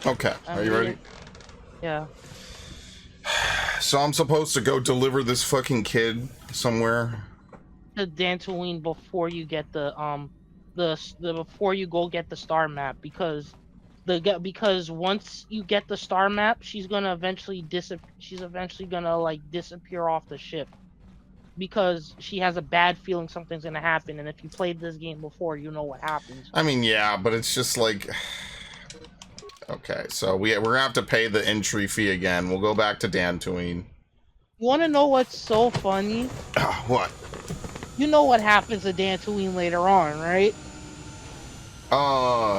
Okay, are you ready? Yeah. So I'm supposed to go deliver this fucking kid somewhere? To Dantooine before you get the before you go get the star map, because once you get the star map, she's gonna eventually she's eventually gonna like disappear off the ship because she has a bad feeling something's gonna happen, and if you played this game before, you know what happens. I mean, yeah, but it's just like... Okay, so we're gonna have to pay the entry fee again. We'll go back to Dantooine. You wanna know what's so funny? What? You know what happens to Dantooine later on, right?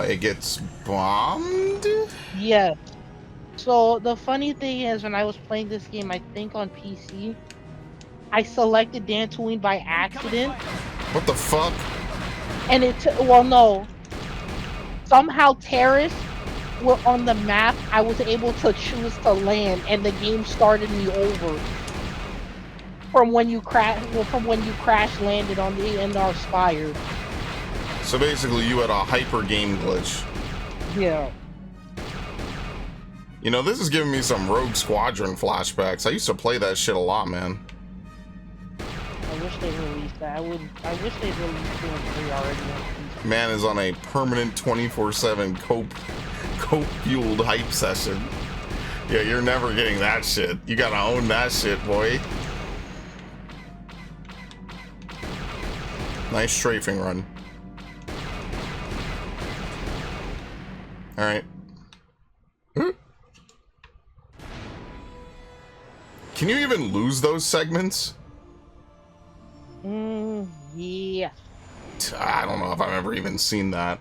It gets bombed? Yeah. So the funny thing is, when I was playing this game, I think on PC, I selected Dantooine by accident, What the fuck? and well, no, somehow terrorists were on the map. I was able to choose to land, and the game started me over from when you crash landed on the Endar Spire. So basically you had a hyper game glitch. Yeah. You know, this is giving me some Rogue Squadron flashbacks. I used to play that shit a lot, man. I wish they released that. I wish they released 2 and 3 already. Man is on a permanent 24/7 cope-fueled hype session. Yeah, you're never getting that shit. You gotta own that shit, boy. Nice strafing run. Alright. Can you even lose those segments? Yeah. I don't know if I've ever even seen that.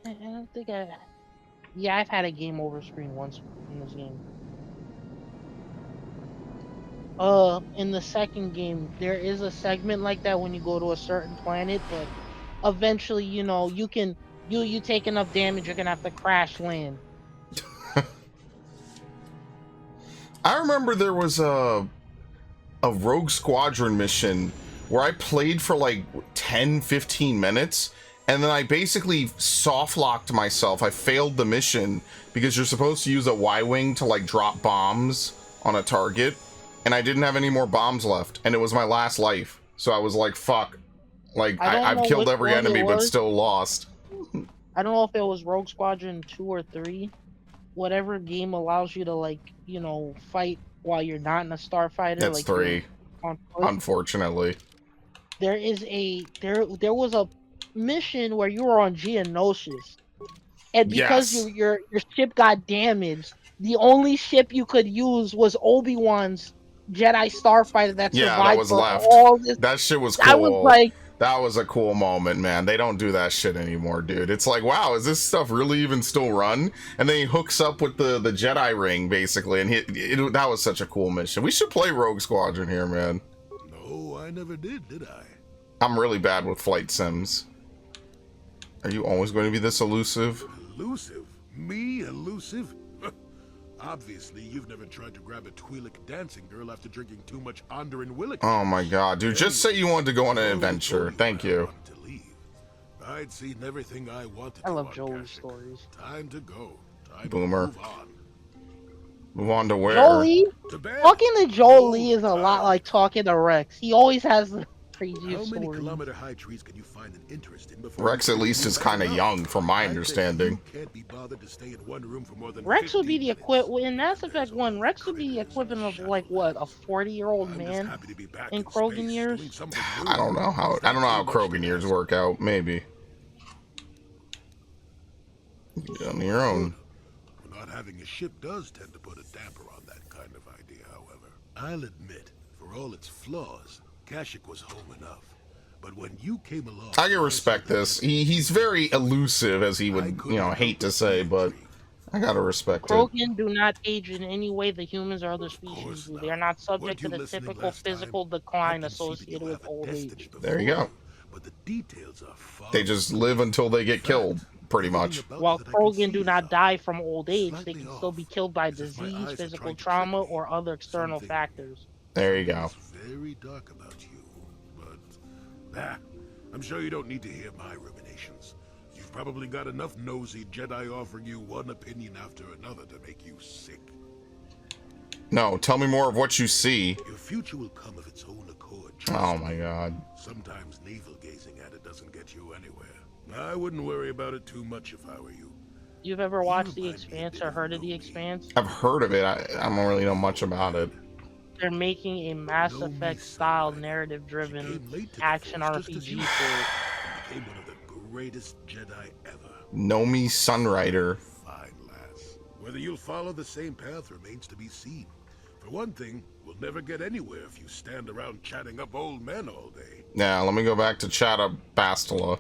I don't think Yeah, I've had a game over screen once in this game. In the second game, there is a segment like that when you go to a certain planet, but eventually, you know, you take enough damage, you're gonna have to crash land. I remember there was a Rogue Squadron mission where I played for like 10-15 minutes, and then I basically soft locked myself. I failed the mission because you're supposed to use a Y-wing to like drop bombs on a target, and I didn't have any more bombs left, and it was my last life. So I was like, fuck. Like, I've killed every enemy but still lost. I don't know if it was Rogue Squadron 2 or 3. Whatever game allows you to, like, you know, fight while you're not in a starfighter. That's like 3. Unfortunately. There was a mission where you were on Geonosis, and because your ship got damaged, the only ship you could use was Obi-Wan's Jedi starfighter that survived that was for left. all this. That shit was cool. I was like, that was a cool moment, man. They don't do that shit anymore, dude. It's like, wow, is this stuff really even still run? And then he hooks up with the Jedi ring, basically, and that was such a cool mission. We should play Rogue Squadron here, man. No, I never did I? I'm really bad with flight sims. Are you always going to be this elusive? Elusive? Me elusive? Obviously, you've never tried to grab a Twi'lek dancing girl after drinking too much Onderon Willick. Oh my god, dude. Just say you wanted to go on an adventure. Thank you. I'd seen everything I wanted. I love Joel's stories. Time to go. Boomer. Move on to where? Jolie? Talking to Jolie is a lot like talking to Rex. He always has the craziest stories. Kilometer high trees can you find an interest in before Rex at least is kind of young, from my understanding. Can't be bothered to stay in one room for more than Rex would be the equivalent in Mass Effect 1. Rex would be the equivalent of like what, a 40-year-old man in Krogan years. I don't know how Krogan years work out. Maybe. You can do it on your own. Not having a ship does tend to put a damper on that kind of idea, however. I'll admit, for all its flaws, Kashyyyk was home enough. But when you came along, I can respect this. He's very elusive, as he would, hate to say, but I gotta respect it. Krogan do not age in any way the humans or other species do. They are not subject to the typical physical decline associated with old age. There you go. But the details are far. They just live until they get killed, pretty much. While Krogan do not die from old age, they can still be killed by disease, physical trauma, or other external factors. There you go. Very dark about you, but I'm sure you don't need to hear my ruminations. You've You've probably got enough nosy Jedi offering you one opinion after another to make you sick. No, tell me more of what you see. Your future will come of its own accord. Oh my god. Sometimes navel gazing at it doesn't get you anywhere. I wouldn't worry about it too much if I were you. You've ever watched The Expanse or heard of The Expanse? I've heard of it. I don't really know much about it. They're making a Mass Effect style narrative-driven action RPG for it. Became one of the greatest Jedi ever. Nomi Sunrider. Fine, lass. Whether you'll follow the same path remains to be seen. For one thing, we'll never get anywhere if you stand around chatting up old men all day. Now, let me go back to Chata Bastila.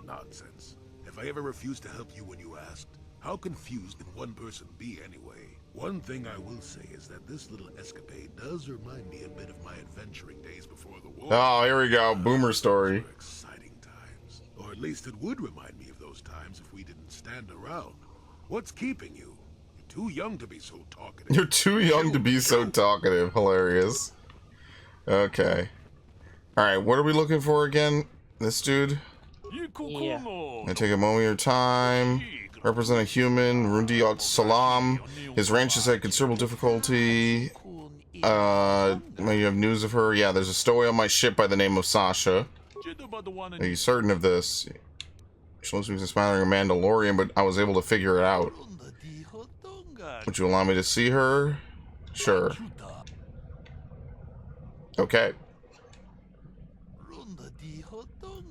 Nonsense. If I ever refused to help you when you asked, how confused can one person be anyway? One thing I will say is that this little escapade does remind me a bit of my adventuring days before the war. Oh, here we go. Boomer story. Those were exciting times. Or at least it would remind me of those times if we didn't stand around. What's keeping you? You're too young to be so talkative. You're too young to be so talkative. Hilarious. Okay. Alright, what are we looking for again? This dude? Yeah. I take a moment of your time. Represent a human, Rundi Salam. His ranch is at considerable difficulty. You have news of her? Yeah, there's a stowaway on my ship by the name of Sasha. Are you certain of this? She looks like she's smiling a Mandalorian, but I was able to figure it out. Would you allow me to see her? Sure. Okay.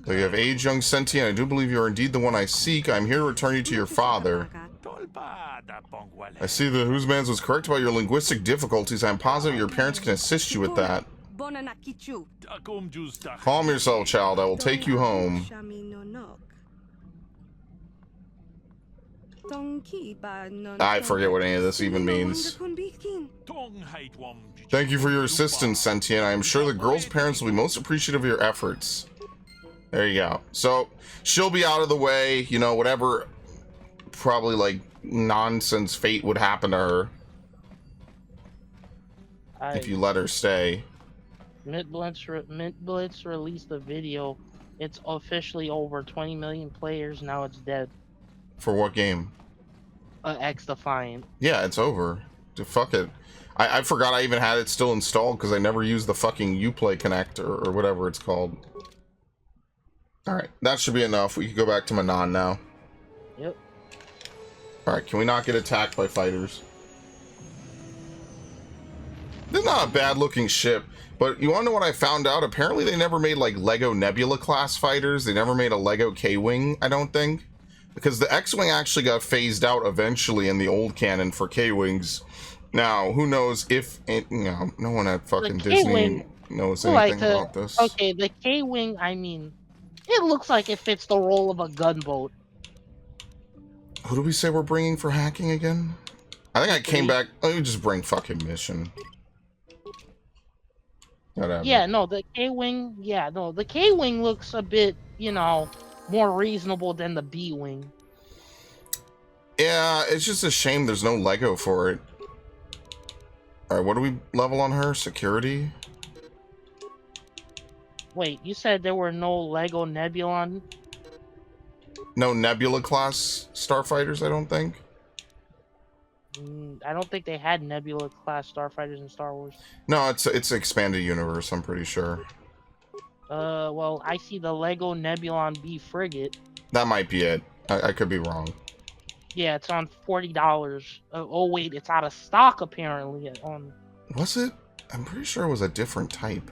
Though you have aged, young sentient, I do believe you are indeed the one I seek. I am here to return you to your father. I see that Husbands was correct about your linguistic difficulties. I am positive your parents can assist you with that. Calm yourself, child. I will take you home. I forget what any of this even means. Thank you for your assistance, Sentient. I am sure the girl's parents will be most appreciative of your efforts. There you go. So, she'll be out of the way, you know, whatever probably, like, nonsense fate would happen to her. If you let her stay. Mint-Blitz released a video. It's officially over 20 million players. Now it's dead. For what game? X-Defiant. Yeah, it's over. Fuck it. I forgot I even had it still installed because I never used the fucking Uplay Connect or whatever it's called. Alright, that should be enough. We can go back to Manon now. Yep. Alright, can we not get attacked by fighters? This is not a bad looking ship, but you wanna know what I found out? Apparently they never made like Lego Nebula class fighters. They never made a Lego K-Wing, I don't think. Because the X-Wing actually got phased out eventually in the old canon for K-Wings. Now, who knows if it, you know, no one at fucking Disney knows anything about this. Okay, the K-Wing, I mean, it looks like it fits the role of a gunboat. Who do we say we're bringing for hacking again? I think I came back. Let me just bring fucking mission. Whatever. Yeah, no, the K-Wing, the K-Wing looks a bit, you know, more reasonable than the B-Wing. Yeah, it's just a shame there's no Lego for it. Alright, what do we level on her? Security? Wait, you said there were no Lego Nebulon? No Nebula class starfighters, I don't think. I don't think they had Nebula class starfighters in Star Wars. No, it's expanded universe, I'm pretty sure. Well, I see the Lego Nebulon B frigate. That might be it. I could be wrong. Yeah, it's on $40. Oh wait, it's out of stock apparently. Was it? I'm pretty sure it was a different type.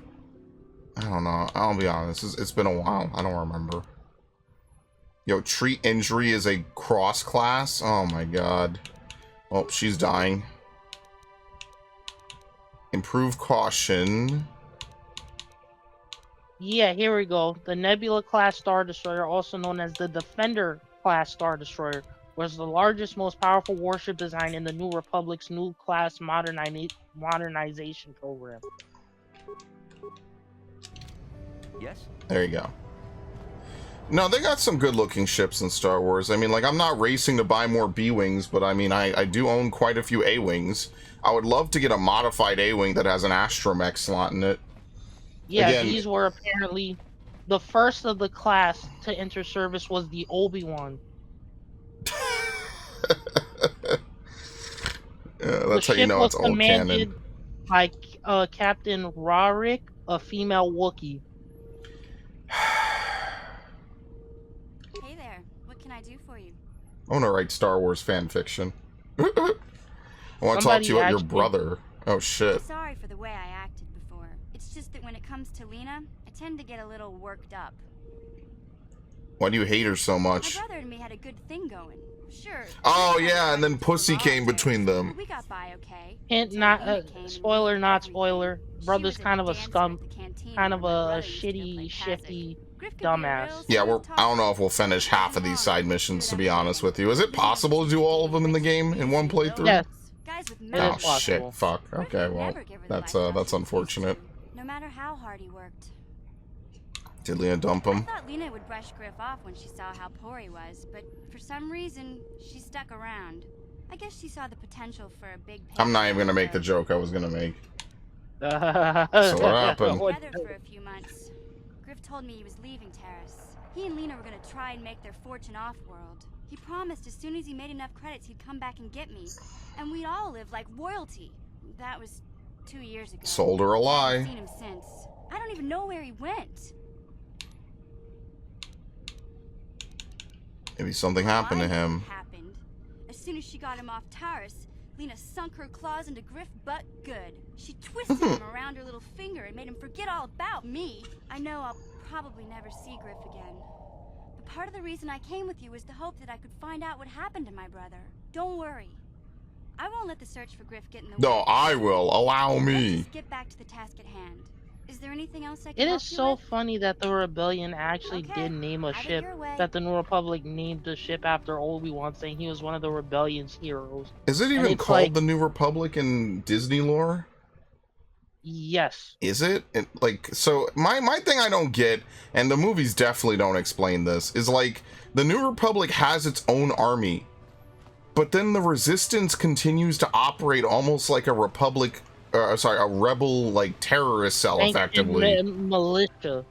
I don't know. I'll be honest. It's been a while. I don't remember. Yo, treat injury is a cross class. Oh my god. Oh, she's dying. Improve caution. Yeah, here we go. The Nebula class Star Destroyer, also known as the Defender class Star Destroyer, was the largest, most powerful warship design in the New Republic's new class modernization program. Yes? There you go. No, they got some good looking ships in Star Wars. I mean, like, I'm not racing to buy more B-Wings, but I mean, I do own quite a few A-Wings. I would love to get a modified A-Wing that has an astromech slot in it. Yeah, Again, these were apparently the first of the class to enter service was the Obi-Wan. That's how you know it's old canon. By Captain Rarik, a female Wookiee. Hey there, what can I do for you? I want to write Star Wars fan fiction. I want to talk to you about your brother. Oh shit. Sorry for the way I acted before. It's just that when it comes to Lena, I tend to get a little worked up. Why do you hate her so much? My brother and me had a good thing going. Sure. Oh yeah, and then pussy came between them. We got by okay. Hint, spoiler, not spoiler. Brother's kind of a scum, kind of a shitty, shifty dumbass. Yeah, I don't know if we'll finish half of these side missions, to be honest with you. Is it possible to do all of them in the game in one playthrough? Yes. Oh shit! Fuck. Okay, well, that's unfortunate. No matter how hard he worked. Did Lena dump him? I thought Lena would brush Griff off when she saw how poor he was, but for some reason, she stuck around. I guess she saw the potential for a big. I'm not even gonna make the joke I was gonna make. So what happened? Together for a few months. Griff told me he was leaving Terrace. He and Lena were gonna try and make their fortune off-world. He promised as soon as he made enough credits, he'd come back and get me, and we'd all live like royalty. That was 2 years ago. Sold her a I lie. haven't seen him since. I don't even know where he went. Maybe something happened to him. Happened. As soon as she got him off Taurus, Lena sunk her claws into Griff butt good. She twisted him around her little finger and made him forget all about me. I know I'll probably never see Griff again. But part of the reason I came with you was to hope that I could find out what happened to my brother. Don't worry. I won't let the search for Griff get in the way. No, I will. Allow me. Let's get back to the task at hand. Is there anything else I can It help is you so with? funny that the Rebellion actually did name a have it ship, your way. that the New Republic named the ship after Obi-Wan, saying he was one of the Rebellion's heroes. Is it And even it's called like- the New Republic in Disney lore? Yes. Is it? So my thing I don't get, and the movies definitely don't explain this, is like the New Republic has its own army, but then the Resistance continues to operate almost like a Republic, a rebel like terrorist cell, effectively. Militia.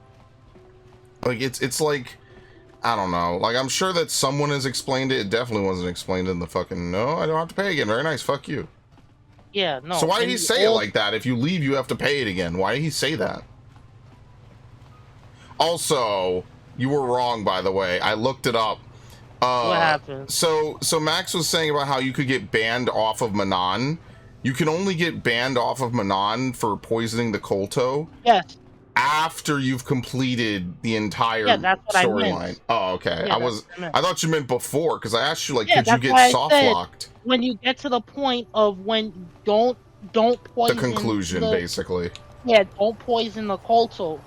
Like it's like, I don't know. Like I'm sure that someone has explained it. It definitely wasn't explained in the fucking. No, I don't have to pay again. Very nice. Fuck you. Yeah, no. So why did in he the say it old- like that? If you leave, you have to pay it again. Why did he say that? Also, you were wrong, by the way. I looked it up. What happened? So Max was saying about how you could get banned off of Manon. You can only get banned off of Manon for poisoning the Kolto Yes. after you've completed the entire Yeah, that's what I meant. storyline. Oh, okay. Yeah, I that's what I meant. I thought you meant before, because I asked you, like, Yeah, could you that's get why I soft said- locked? When you get to the point of when don't The poison conclusion, basically. Yeah, don't poison the Kolto.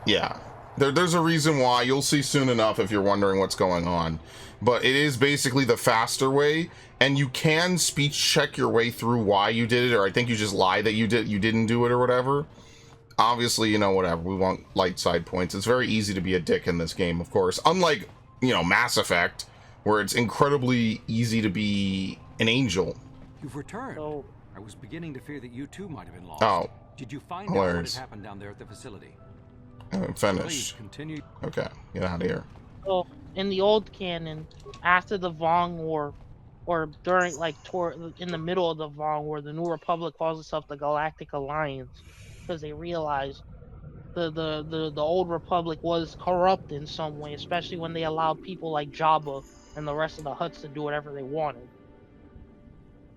Yeah. There's a reason why. You'll see soon enough if you're wondering what's going on. But it is basically the faster way, and you can speech check your way through why you did it, or I think you just lie that you didn't do it or whatever. Obviously, whatever. We want light side points. It's very easy to be a dick in this game, of course. Unlike, Mass Effect, where it's incredibly easy to be an angel. You've returned. So I was beginning to fear that you too might have been lost. Oh, Did you find out hilarious. what had happened down there at the facility? I'm Please finished. continue. Okay, get out of here. So in the old canon, after the Vong War, or during in the middle of the Vong War, the New Republic calls itself the Galactic Alliance because they realized the old Republic was corrupt in some way, especially when they allowed people like Jabba and the rest of the Hutts to do whatever they wanted.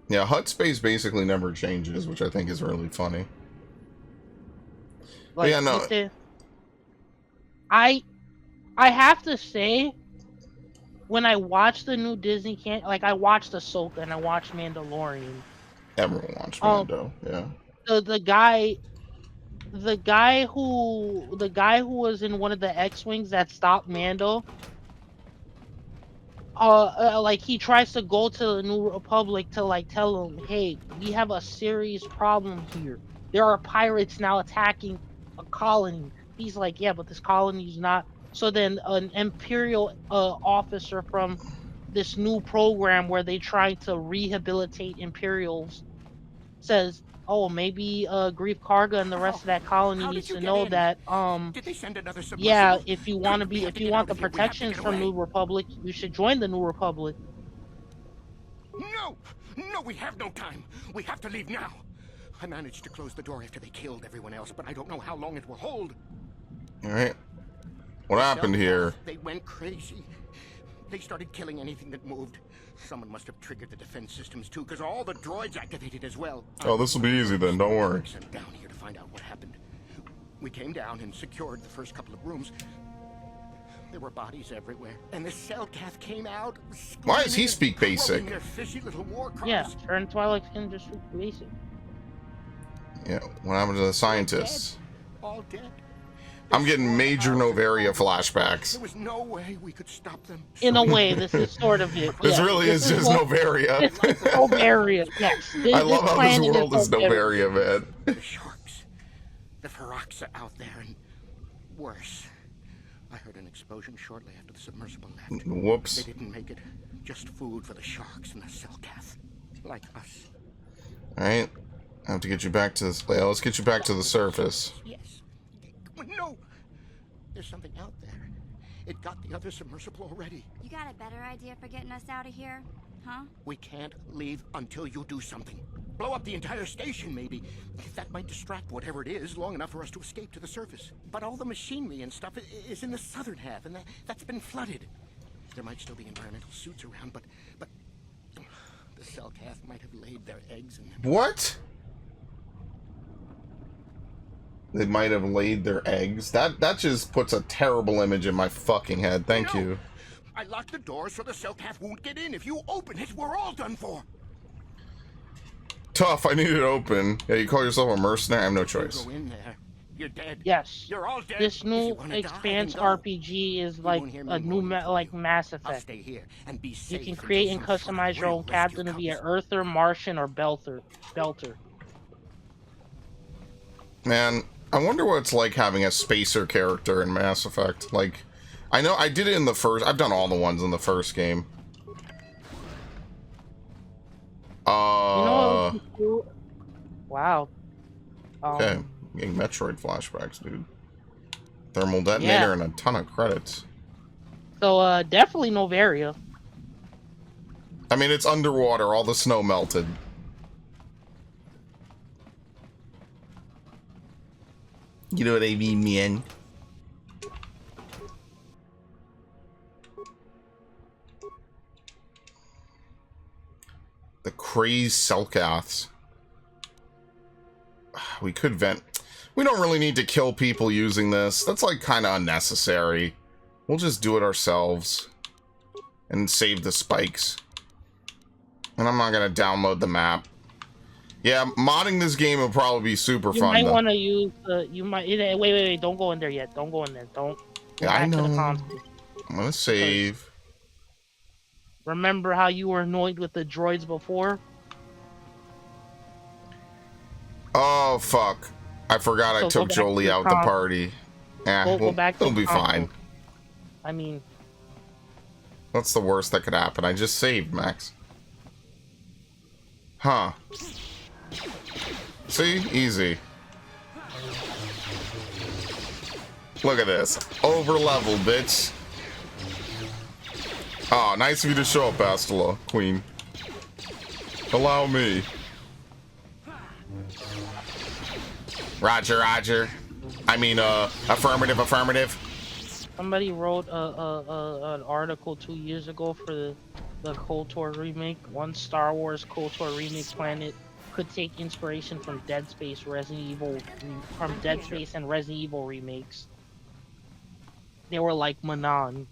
Yeah, Hut space basically never changes, which I think is really funny. Like, yeah, no. I have to say, when I watch the new Disney I watched Ahsoka and I watched Mandalorian. Everyone watched Mando, yeah. The guy who was in one of the X-wings that stopped Mando. He tries to go to the New Republic to tell them, hey, we have a serious problem here. There are pirates now attacking a colony. He's like, yeah, but this colony is not. So then an Imperial officer from this new program where they try to rehabilitate Imperials says, "Oh, maybe Grief Karga and the rest of that colony How needs did you to get know in? that Did they send another submersible? yeah, if you want to We be have if to you get want out the of here. We have to protections get from away. New Republic, you should join the New Republic." No! No, we have no time. We have to leave now. I managed to close the door after they killed everyone else, but I don't know how long it will hold. All right. What happened here? They went crazy. They started killing anything that moved. Someone must have triggered the defense systems too, because all the droids activated as well. Oh, this will be easy then. Don't worry. Sent down here to find out what happened. We came down and secured the first couple of rooms. There were bodies everywhere, and the Selkath came out. Why does he screaming speak and crowing basic? Their fishy little war cries. Yeah, turn Twilight Skin just basic. Yeah. What happened to the scientists? All dead. I'm getting major Novaria flashbacks. There was no way we could stop them. In a way, this is sort of it. This yeah. really This is just what- Novaria. This is Novaria, yes. I love how this planet world is Novaria, man. The sharks. The Ferox are out there, and worse. I heard an explosion shortly after the submersible left. Whoops. They didn't make it. Just food for the sharks and the Selkath. Like us. Alright. I have to get you back to this. Let's get you back to the surface. Yes. No! There's something out there. It got the other submersible already. You got a better idea for getting us out of here? Huh? We can't leave until you do something. Blow up the entire station, maybe. That might distract whatever it is long enough for us to escape to the surface. But all the machinery and stuff is in the southern half, and that's been flooded. There might still be environmental suits around, but the Selkath might have laid their eggs in them. What? They might have laid their eggs. That just puts a terrible image in my fucking head. Thank you. I locked the door so the Selkath won't get in. If you open it, we're all done for. Tough, I need it open. Yeah, you call yourself a mercenary? I have no choice. Go in there. You're dead. Yes. You're all dead. This If new you wanna die, Expanse then go. RPG is You like won't hear me a new moaning for like you. Mass I'll Effect. stay here and be You safe can until create and some sort of customize your real own rescue captain to be an comes. Earther, Martian, or Belter. Man, I wonder what it's like having a spacer character in Mass Effect. Like, I know I did it in the first. I've done all the ones in the first game. You know what would be cool? Wow. Okay, I'm getting Metroid flashbacks, dude. Thermal detonator Yeah. and a ton of credits. So definitely Novaria. I mean, it's underwater. All the snow melted. You know what I mean, man? The crazed Selkaths. We could vent. We don't really need to kill people using this. That's like kind of unnecessary. We'll just do it ourselves. And save the spikes. And I'm not going to download the map. Yeah, modding this game will probably be super You fun. might though. want to use the. You might wait. Don't go in there yet. Don't go in there. Don't. Go Yeah, I back to the know. console. I'm going to save. Remember how you were annoyed with the droids before? Oh, fuck. I forgot I So go took back to Jolie the out the console. party. Yeah, Go back to it'll the be console. fine. I mean, What's the worst that could happen? I just saved, Max. Huh. See? Easy. Look at this. Over level, bitch. Oh, nice of you to show up, Bastila, Queen. Allow me. Roger, roger. I mean, affirmative, affirmative. somebody wrote an article 2 years ago for the KOTOR remake. One Star Wars KOTOR remake planet could take inspiration from Dead Space, Dead Space and Resident Evil remakes. They were like Manan.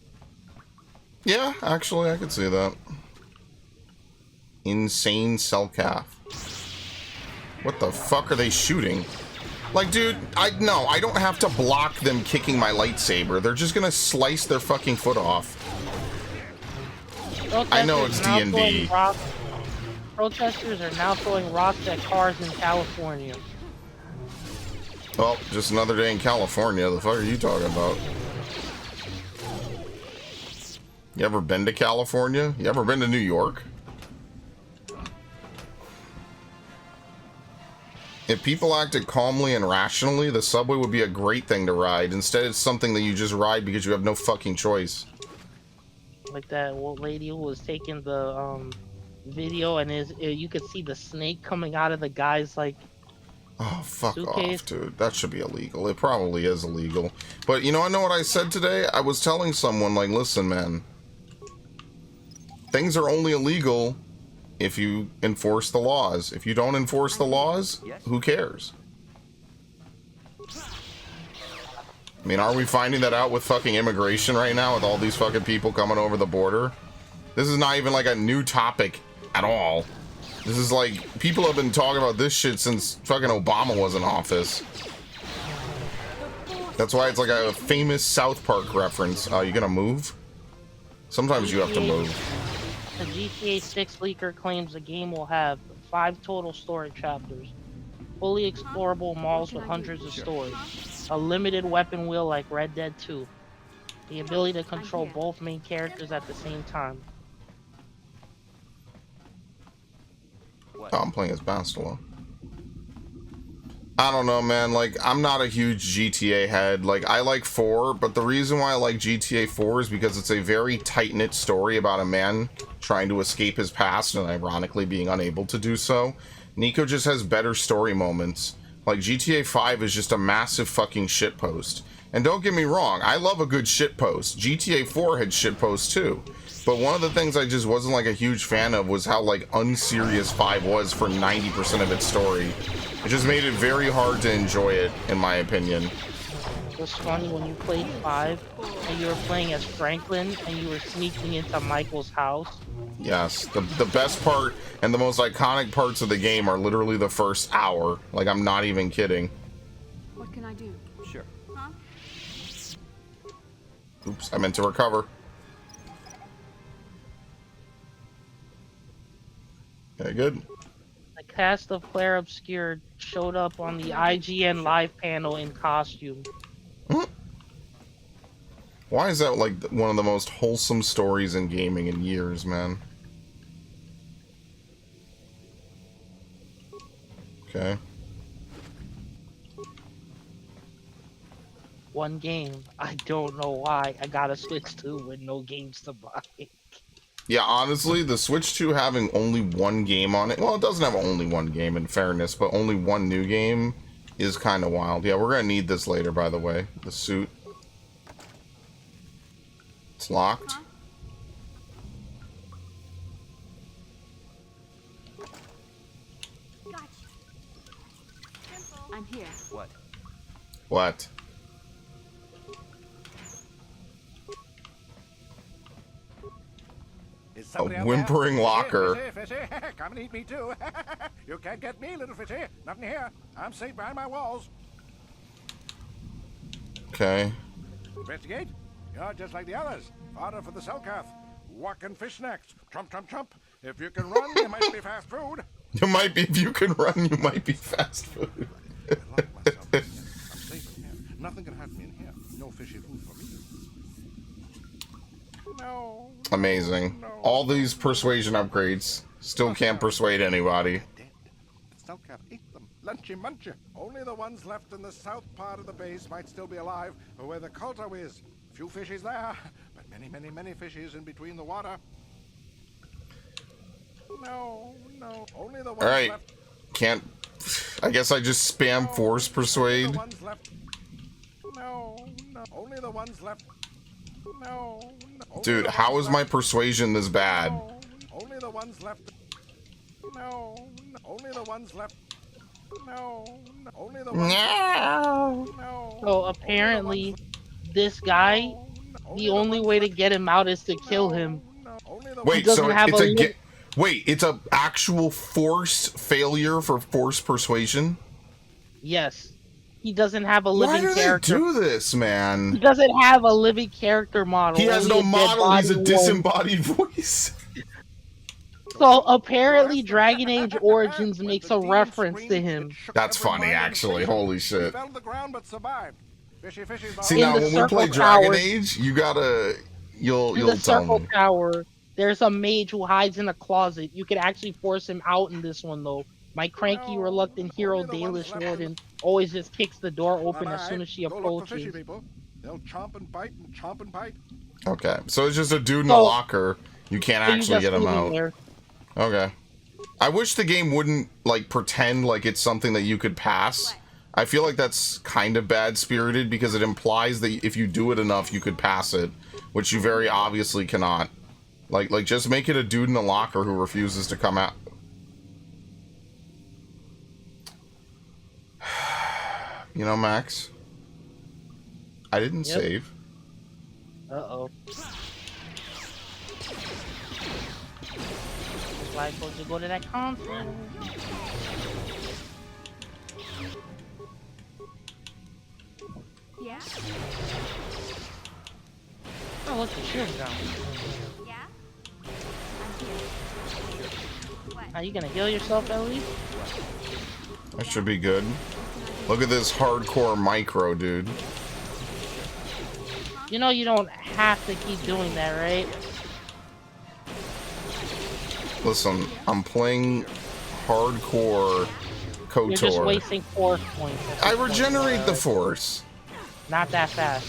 Yeah, actually, I could see that. Insane Selkath. What the fuck are they shooting? Like, dude, I don't have to block them kicking my lightsaber. They're just gonna slice their fucking foot off. I know it's D&D. Protesters are now throwing rocks at cars in California. Well, just another day in California. The fuck are you talking about? You ever been to California? You ever been to New York? If people acted calmly and rationally, the subway would be a great thing to ride. Instead, it's something that you just ride because you have no fucking choice. Like that old lady who was taking the video, and you could see the snake coming out of the guy's like. Oh, fuck suitcase. off, dude. That should be illegal. It probably is illegal. But you know, I know what I said today? I was telling someone, like, listen, man. Things are only illegal if you enforce the laws. If you don't enforce the laws, who cares? I mean, are we finding that out with fucking immigration right now, with all these fucking people coming over the border? This is not even like a new topic at all. This is like, people have been talking about this shit since fucking Obama was in office. That's why it's like a famous South Park reference. You gonna move? Sometimes you have to move. The GTA 6 leaker claims the game will have 5 total story chapters, fully explorable malls with hundreds of stores, a limited weapon wheel like Red Dead 2, the ability to control both main characters at the same time. Oh, I'm playing as Bastila. I don't know, man. Like, I'm not a huge GTA head. Like, I like 4, but the reason why I like GTA 4 is because it's a very tight-knit story about a man trying to escape his past and ironically being unable to do so. Nico just has better story moments. Like, GTA 5 is just a massive fucking shitpost. And don't get me wrong, I love a good shitpost. GTA 4 had shitposts too. But one of the things I just wasn't like a huge fan of was how like unserious 5 was for 90% of its story. It just made it very hard to enjoy it, in my opinion. It was funny when you played 5 and you were playing as Franklin and you were sneaking into Michael's house. Yes, the best part and the most iconic parts of the game are literally the first hour. Like, I'm not even kidding. What can I do? Sure. Huh? Oops, I meant to recover. Okay, good. The cast of Claire Obscure showed up on the IGN live panel in costume. Why is that like one of the most wholesome stories in gaming in years, man? Okay. One game. I don't know why. I got a Switch 2 with no games to buy. Yeah, honestly, the Switch 2 having only one game on it, well, it doesn't have only one game in fairness, but only one new game is kind of wild. Yeah, we're gonna need this later, by the way. The suit. It's locked. Huh? Gotcha. Simple. I'm here. What? What? Is somebody out whimpering there? locker. Fishy, fishy, fishy. Come and eat me too. You can't get me, little fishy. Nothing here. I'm safe behind my walls. Okay. Investigate. You're just like the others. Fodder for the Selkath. Walking fish snacks. Trump, trump, trump. If you can run, you might be fast food. You might be, if you can run, you might be fast food. I locked myself in here. I'm safe in here. Nothing can hurt me in here. No fishy food for me. No. Amazing. No. All these persuasion upgrades still can't persuade anybody. Dead. The Selkath ate them. Lunchy munchy. Only the ones left in the south part of the base might still be alive, where the Kolto is. Few fishies there, but many, many, many fishies in between the water. No, no. Only the ones Alright. left. Can't. I guess I just spam force persuade. Only the ones left. No, no. Only the ones left. No, no. Only Dude, the how ones is my left. persuasion this bad? No, only the ones left. No, no. Only the ones left. No, no. Only the ones left. No. So apparently, this guy, the only way to get him out is to kill him. Wait, doesn't so have it's a a li- wait, it's a actual forced failure for forced persuasion? Yes. He doesn't have a Why living do they character. do this, He man? doesn't have a living character model. He has only no a dead model, he's a body disembodied voice. So apparently Dragon Age Origins makes a reference to him. That's funny, actually. Holy shit. Fell to the ground but survived. Fishy, fishy, See, In now the when we play Circle Dragon Tower- Age, you gotta... You'll In the tell Circle me. Tower, there's a mage who hides in a closet. You could actually force him out in this one, though. My cranky, No, reluctant hero, only the ones Dalish left in Warden, always just kicks the door open as Bye-bye. soon as she Go look for fishy approaches. people. They'll chomp and bite and chomp and bite. Okay, so it's just a dude in a So- locker. You can't So you actually just get him leave him out. there. Okay. I wish the game wouldn't, like, pretend like it's something that you could pass. I feel like that's kind of bad-spirited because it implies that if you do it enough, you could pass it, which you very obviously cannot. Like just make it a dude in a locker who refuses to come out. You know, Max, I didn't Yep. save. Uh-oh. Why I'm supposed to go to that concert? Yeah? Oh, look, the shield's down. Yeah? I'm here. What? Are you gonna heal yourself at least? That should be good. Look at this hardcore micro, dude. You know you don't have to keep doing that, right? Listen, I'm playing hardcore You're just KOTOR. wasting force points. at I this point, regenerate the alright? force. Not that fast.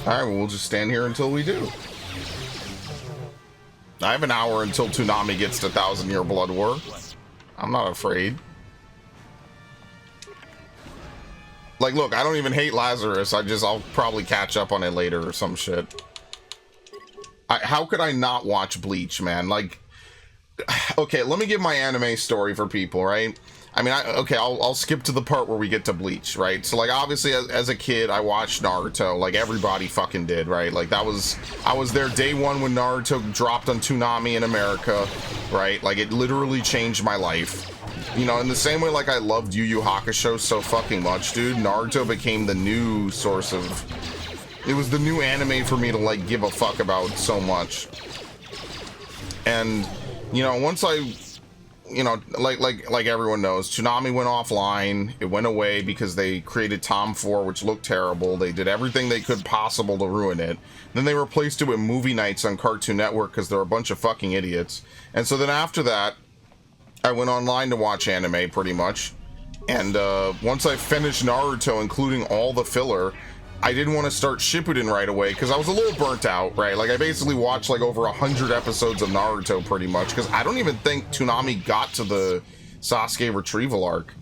Alright, well, we'll just stand here until we do. I have an hour until Toonami gets to 1,000-Year Blood War. I'm not afraid. Like, look, I don't even hate Lazarus. I'll probably catch up on it later or some shit. How could I not watch Bleach, man? Like, okay, let me give my anime story for people, right? I mean, I'll skip to the part where we get to Bleach, right? So, like, obviously, as a kid, I watched Naruto, like everybody fucking did, right? Like, I was there day one when Naruto dropped on Toonami in America, right? Like, it literally changed my life. You know, in the same way, like, I loved Yu Yu Hakusho so fucking much, dude, Naruto became the new source of... It was the new anime for me to, like, give a fuck about so much. And, you know, once I... You know, like everyone knows, Toonami went offline. It went away because they created Tom 4, which looked terrible. They did everything they could possible to ruin it. Then they replaced it with movie nights on Cartoon Network because they're a bunch of fucking idiots. And so then after that, I went online to watch anime pretty much. And once I finished Naruto, including all the filler, I didn't want to start Shippuden right away because I was a little burnt out, right? Like, I basically watched like over 100 episodes of Naruto pretty much because I don't even think Toonami got to the Sasuke retrieval arc.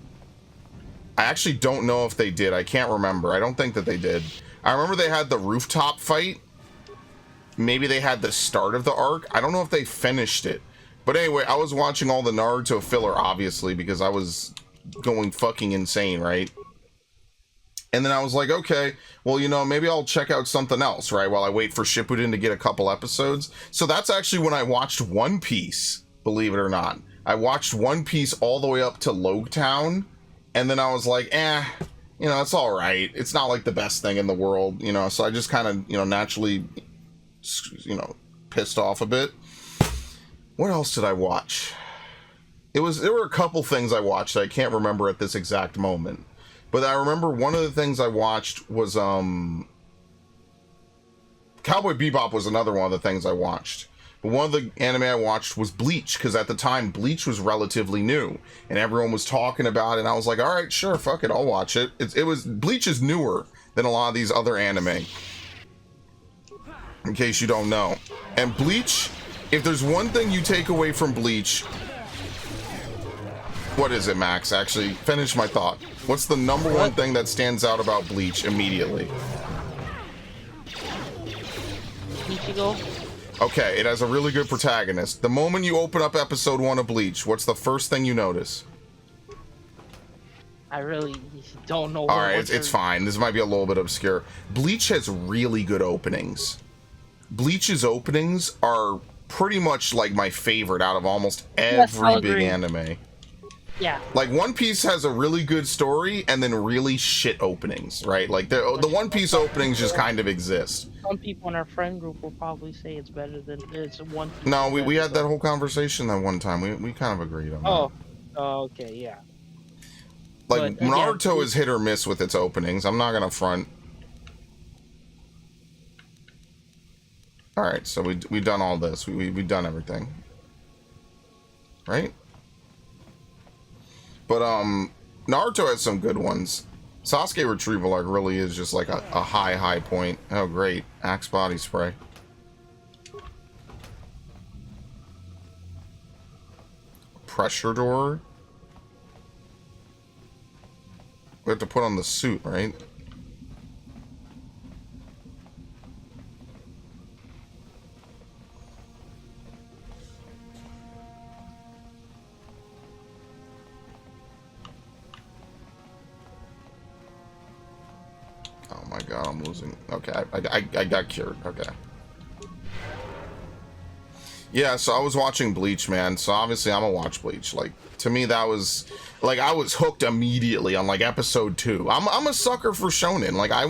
I actually don't know if they did. I can't remember. I don't think that they did. I remember they had the rooftop fight. Maybe they had the start of the arc. I don't know if they finished it. But anyway, I was watching all the Naruto filler, obviously, because I was going fucking insane, right? And then I was like, okay, well, you know, maybe I'll check out something else, right? While I wait for Shippuden to get a couple episodes. So that's actually when I watched One Piece, believe it or not. I watched One Piece all the way up to Logtown. And then I was like, you know, it's all right. It's not like the best thing in the world, you know? So I just kind of, you know, naturally, you know, pissed off a bit. What else did I watch? There were a couple things I watched that I can't remember at this exact moment. But I remember one of the things I watched was, Cowboy Bebop was another one of the things I watched. But one of the anime I watched was Bleach, because at the time, Bleach was relatively new. And everyone was talking about it, and I was like, alright, sure, fuck it, I'll watch it. Bleach is newer than a lot of these other anime. In case you don't know. And Bleach, if there's one thing you take away from Bleach... What is it, Max? Actually, finish my thought. What's the number one thing that stands out about Bleach immediately? Ichigo? Okay, it has a really good protagonist. The moment you open up episode 1 of Bleach, what's the first thing you notice? I really don't know. Alright, it's fine. This might be a little bit obscure. Bleach has really good openings. Bleach's openings are pretty much like my favorite out of almost every big anime. Yeah. Like, One Piece has a really good story and then really shit openings, right? Like, the One Piece openings just kind of exist. Some people in our friend group will probably say it's better than it's One Piece. No, we had that whole conversation that one time. We kind of agreed on that. Oh, okay, yeah. Like, But, Naruto is hit or miss with its openings. I'm not gonna front. Alright, so we've done all this. We've done everything. Right? But Naruto has some good ones. Sasuke retrieval arc really is just like a high point. Oh great, Axe body spray. Pressure door. We have to put on the suit, right? Oh my god, I'm losing. Okay, I got cured. Okay. Yeah, so I was watching Bleach, man. So obviously I'm gonna watch Bleach. Like, to me that was like, I was hooked immediately on like episode 2. I'm a sucker for shonen. Like, I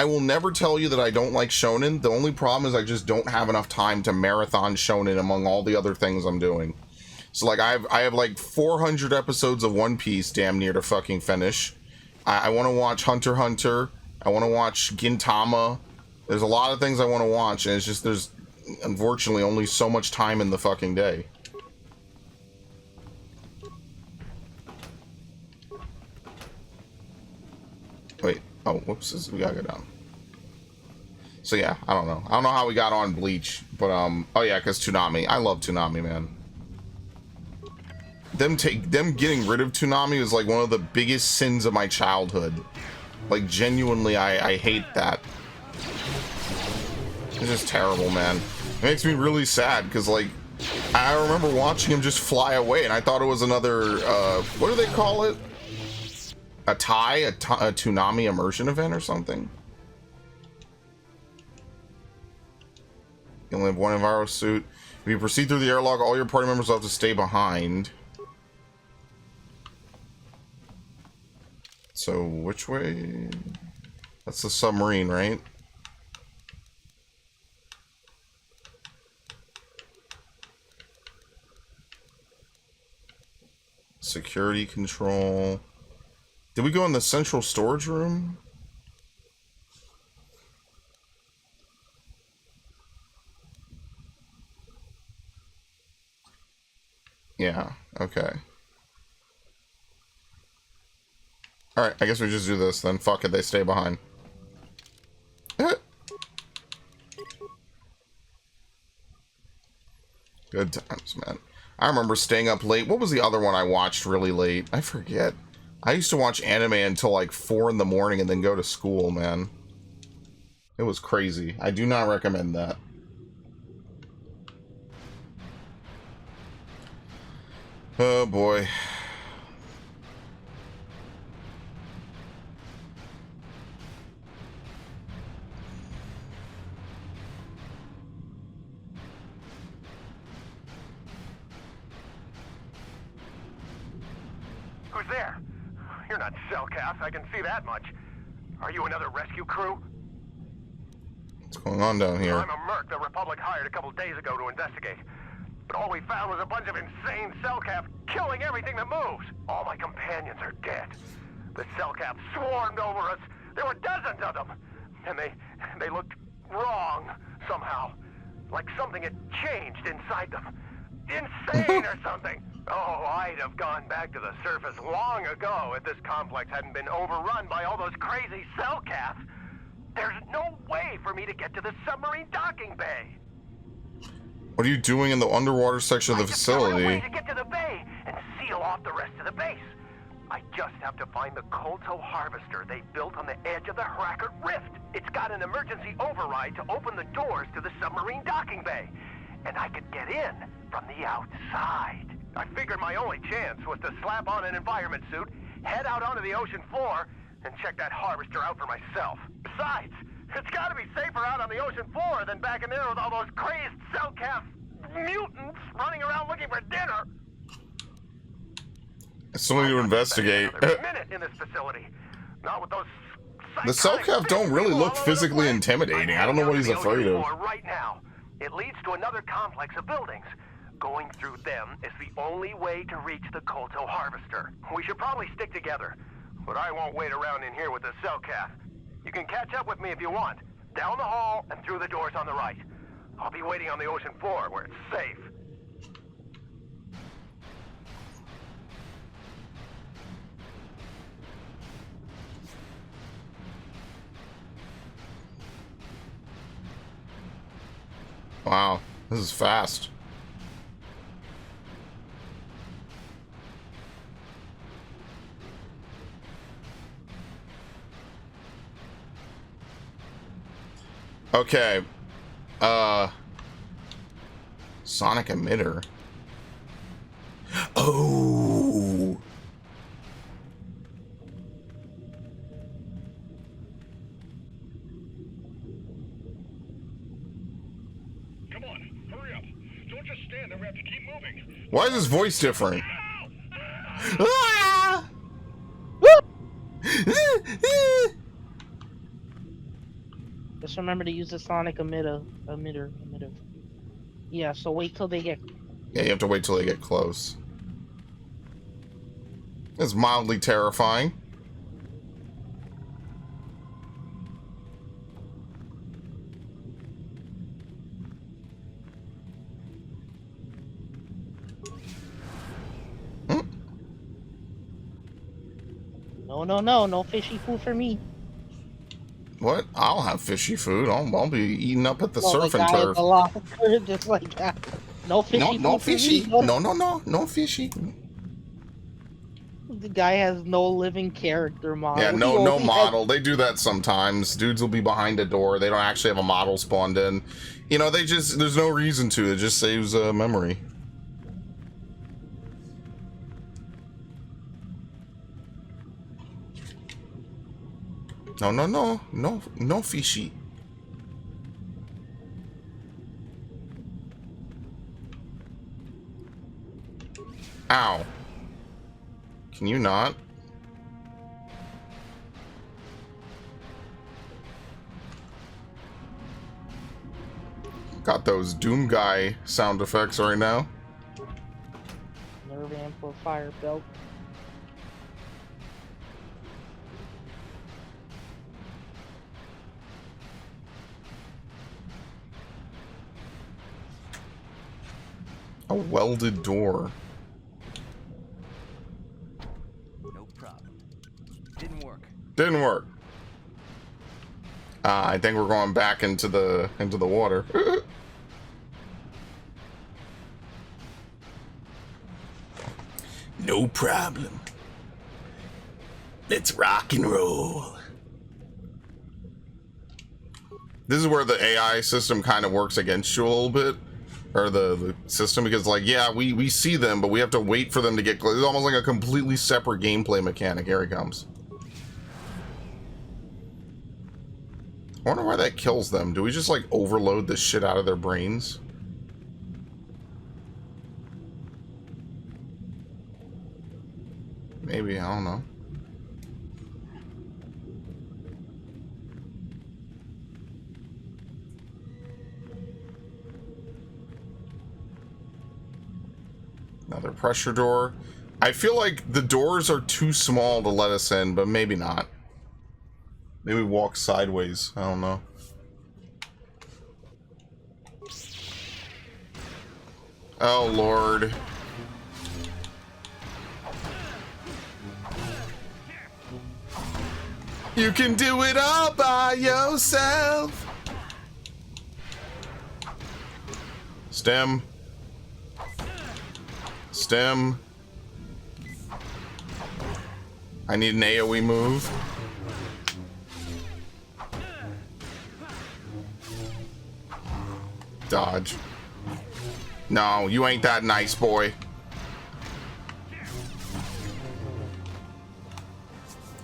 will never tell you that I don't like shonen. The only problem is I just don't have enough time to marathon shonen among all the other things I'm doing. So like I have like 400 episodes of One Piece damn near to fucking finish. I want to watch Hunter x Hunter. I want to watch Gintama. There's a lot of things I want to watch, and it's just there's unfortunately only so much time in the fucking day. Wait, oh, whoops, we gotta go down. So yeah, I don't know how we got on Bleach, but oh yeah, because Toonami. I love Toonami, man. Them getting rid of Toonami was like one of the biggest sins of my childhood. Like, genuinely, I hate that. It's just terrible, man. It makes me really sad, because, like, I remember watching him just fly away, and I thought it was another, what do they call it? A Toonami immersion event or something? You only have one Enviro suit. If you proceed through the airlock, all your party members will have to stay behind. So, which way? That's the submarine, right? Security control. Did we go in the central storage room? Yeah, okay. Alright, I guess we just do this then. Fuck it, they stay behind. Good times, man. I remember staying up late. What was the other one I watched really late? I forget. I used to watch anime until like 4 in the morning and then go to school, man. It was crazy. I do not recommend that. Oh boy. Who's there? You're not Cellcath, I can see that much. Are you another rescue crew? What's going on down here? I'm a merc the Republic hired a couple days ago to investigate. But all we found was a bunch of insane Cellcath killing everything that moves. All my companions are dead. The Cellcath swarmed over us. There were dozens of them. And they looked wrong somehow. Like something had changed inside them. Insane or something. Oh, I'd have gone back to the surface long ago if this complex hadn't been overrun by all those crazy Cellcaths. There's no way for me to get to the submarine docking bay. What are you doing in the underwater section of the facility? I just found a way to get to the bay and seal off the rest of the base. I just have to find the Kolto harvester they built on the edge of the Hrakert Rift. It's got an emergency override to open the doors to the submarine docking bay. And I could get in from the outside. I figured my only chance was to slap on an environment suit, head out onto the ocean floor, and check that harvester out for myself. Besides, it's gotta be safer out on the ocean floor than back in there with all those crazed Cellcath mutants running around looking for dinner. Something to investigate. Minute in this facility. Not with those The Cellcath don't really look physically intimidating. I don't know what he's afraid of. Right now, it leads to another complex of buildings. Going through them is the only way to reach the Kolto harvester. We should probably stick together, but I won't wait around in here with the Cellcath. You can catch up with me if you want. Down the hall and through the doors on the right. I'll be waiting on the ocean floor where it's safe. Wow, this is fast. Okay. Sonic emitter. Oh. Come on, hurry up. Don't just stand there, we have to keep moving. Why is his voice different? Ah! Just remember to use the sonic emitter. Yeah, so wait till they get... Yeah, you have to wait till they get close. It's mildly terrifying. No fishy food for me. What? I'll have fishy food. I'll be eating up at the surf the and guy turf. at the locker, just like that. No fishy No food for me. fishy. No fishy. The guy has no living character model. Yeah, He no only model. They do that sometimes. Dudes will be behind a door. They don't actually have a model spawned in. You know, there's no reason to. It just saves memory. No fishy. Ow. Can you not? Got those Doom Guy sound effects right now. Nerve amplifier belt. A welded door. No problem. Didn't work. Didn't work. I think we're going back into the water. No problem. Let's rock and roll. This is where the AI system kind of works against you a little bit. Or the system, because like, yeah, we see them, but we have to wait for them to get close. It's almost like a completely separate gameplay mechanic. Here he comes. I wonder why that kills them. Do we just like overload the shit out of their brains? Maybe, I don't know. Another pressure door. I feel like the doors are too small to let us in, but maybe not. Maybe walk sideways. I don't know. Oh, Lord. You can do it all by yourself. Stem. Stem. I need an AoE move. Dodge. No, you ain't that nice, boy.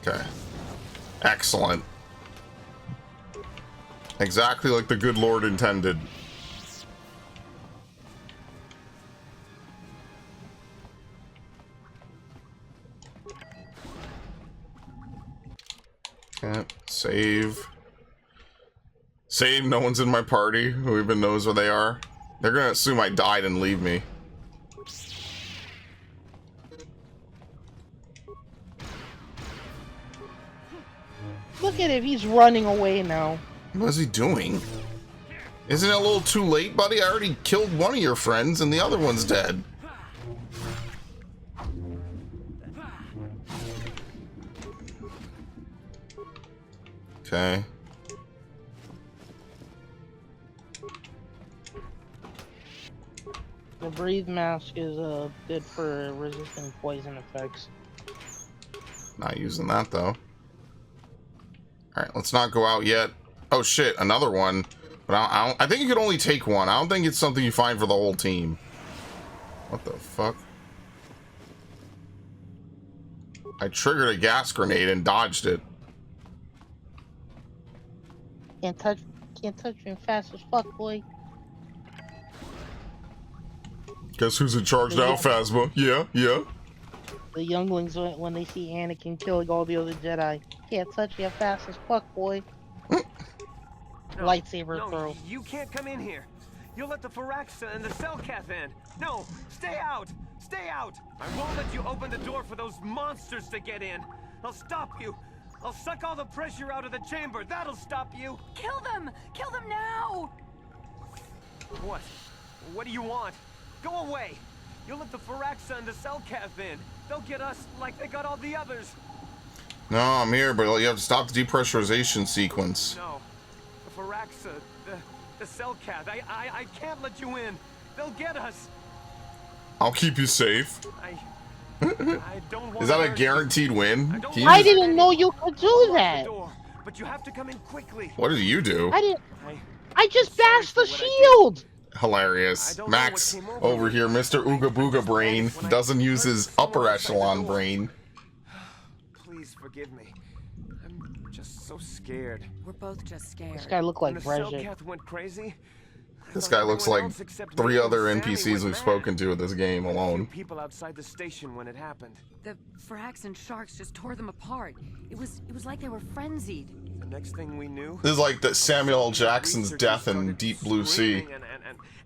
Okay. Excellent. Exactly like the good Lord intended. Okay, save. Save, no one's in my party who even knows where they are. They're gonna assume I died and leave me. Look at him, he's running away now. What is he doing? Isn't it a little too late, buddy? I already killed one of your friends and the other one's dead. Okay. The breathe mask is good for resisting poison effects. Not using that though. Alright, let's not go out yet. Oh shit, another one. But I think you could only take one. I don't think it's something you find for the whole team. What the fuck? I triggered a gas grenade and dodged it. Can't touch me fast as fuck, boy. Guess who's in charge now, Phasma? Yeah, yeah. The younglings, when they see Anakin killing all the other Jedi, can't touch you fast as fuck, boy. Lightsaber throw. You can't come in here. You'll let the Firaxa and the Selkath in. No, stay out! Stay out! I won't let you open the door for those monsters to get in. I'll stop you. I'll suck all the pressure out of the chamber. That'll stop you. Kill them! Kill them now! What? What do you want? Go away. You'll let the Firaxa and the Selkath in. They'll get us like they got all the others. No, I'm here, but you have to stop the depressurization sequence. No. The Firaxa, the Selkath. I can't let you in. They'll get us. I'll keep you safe. I don't want Is that a guaranteed win? I didn't know you could do that. But you have to come in quickly. What did you do? I just bashed the shield. Hilarious. Max over here, Mr. Ooga Booga Brain, doesn't use his upper echelon brain. Please forgive me. I'm just so scared. We're both just scared. This guy looked like The Brejik. Selkath went crazy. This guy looks like 3 other NPCs we've spoken to in this game alone. People outside the station when it happened. The Frax and Sharks just tore them apart. It was like they were frenzied. The next thing we knew, This is like the Samuel L. Jackson's death in Deep Blue Sea.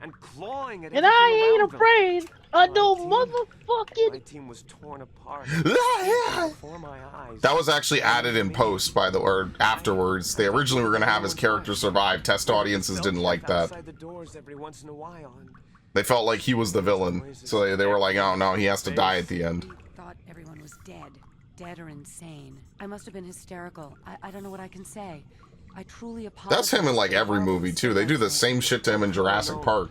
and clawing at And I ain't everything afraid of no My motherfucking. team was torn apart That before my eyes. was actually added in post, by the or afterwards. They originally were going to have his character survive. Test audiences didn't like that. Outside the doors every once in a while, and They felt like he was the villain, so they were like, oh no, he has to die at the end. Thought everyone was dead or insane. I must have been hysterical. I don't know what I can say. I truly apologize. That's him in like every movie too. They do the same shit to him in Jurassic Park.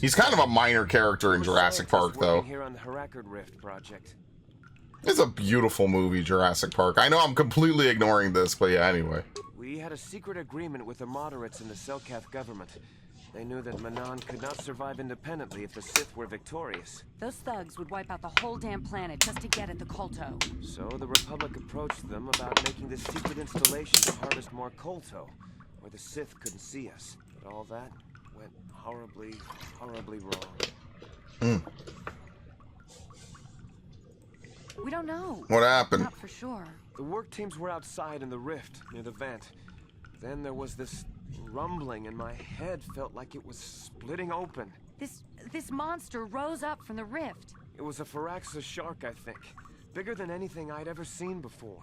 He's kind of a minor character in Jurassic Park, though. Here on the Harakard Rift project. It's a beautiful movie, Jurassic Park. I know I'm completely ignoring this, but yeah, anyway. We had a secret agreement with the moderates in the Selkath government. They knew that Manan could not survive independently if the Sith were victorious. Those thugs would wipe out the whole damn planet just to get at the Kolto. So the Republic approached them about making this secret installation to harvest more Kolto, where the Sith couldn't see us. But all that went horribly, horribly wrong. We don't know. What happened? Not for sure. The work teams were outside in the rift near the vent. Then there was this rumbling and my head felt like it was splitting open. This monster rose up from the rift. It was a Firaxa shark, I think. Bigger than anything I'd ever seen before.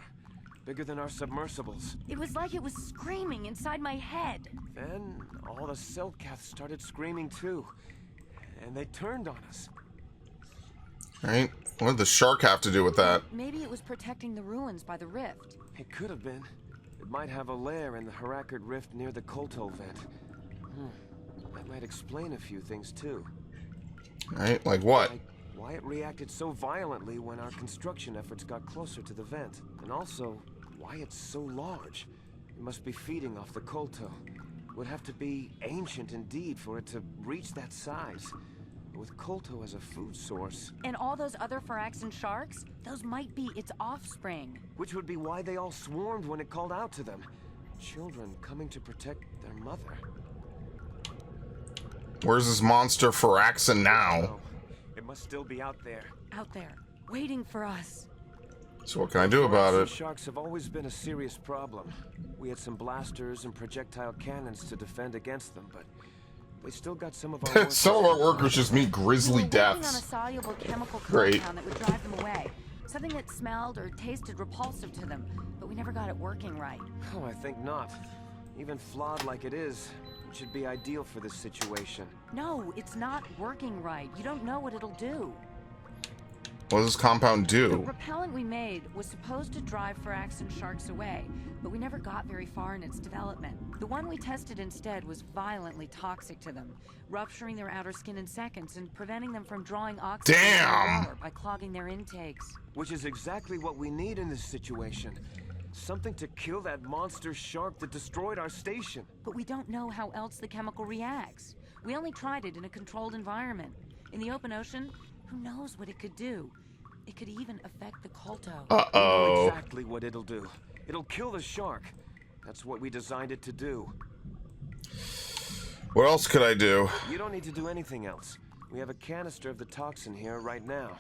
Bigger than our submersibles. It was like it was screaming inside my head. Then all the Selkath started screaming too. And they turned on us. Right? What did the shark have to do with that? Maybe it was protecting the ruins by the rift. It could have been. It might have a lair in the Harakard Rift near the Kolto vent. That might explain a few things too. Right? Like what? Like why it reacted so violently when our construction efforts got closer to the vent. And also, why it's so large. It must be feeding off the Kolto. It would have to be ancient indeed for it to reach that size. With Kolto as a food source. And all those other Firaxan sharks? Those might be its offspring. Which would be why they all swarmed when it called out to them. Children coming to protect their mother. Where's this monster Firaxan now? Oh, it must still be out there. Out there, waiting for us. So what can I do about it? Sharks have always been a serious problem. We had some blasters and projectile cannons to defend against them, but they still got some of our some of our workers just meet grisly We were working on a deaths. soluble chemical Great. compound that would drive them away. Something that smelled or tasted repulsive to them, but we never got it working right. Oh, I think not. Even flawed like it is, it should be ideal for this situation. No, it's not working right. You don't know what it'll do. What does this compound The do? repellent we made was supposed to drive Firaxan sharks away, but we never got very far in its development. The one we tested instead was violently toxic to them, rupturing their outer skin in seconds and preventing them from drawing oxygen from Damn! the water by clogging their intakes. Which is exactly what we need in this situation. Something to kill that monster shark that destroyed our station. But we don't know how else the chemical reacts. We only tried it in a controlled environment. In the open ocean, who knows what it could do? It could even affect the Kolto. We know Uh-oh. exactly what it'll do. It'll kill the shark. That's what we designed it to do. What else could I do? You don't need to do anything else. We have a canister of the toxin here right now.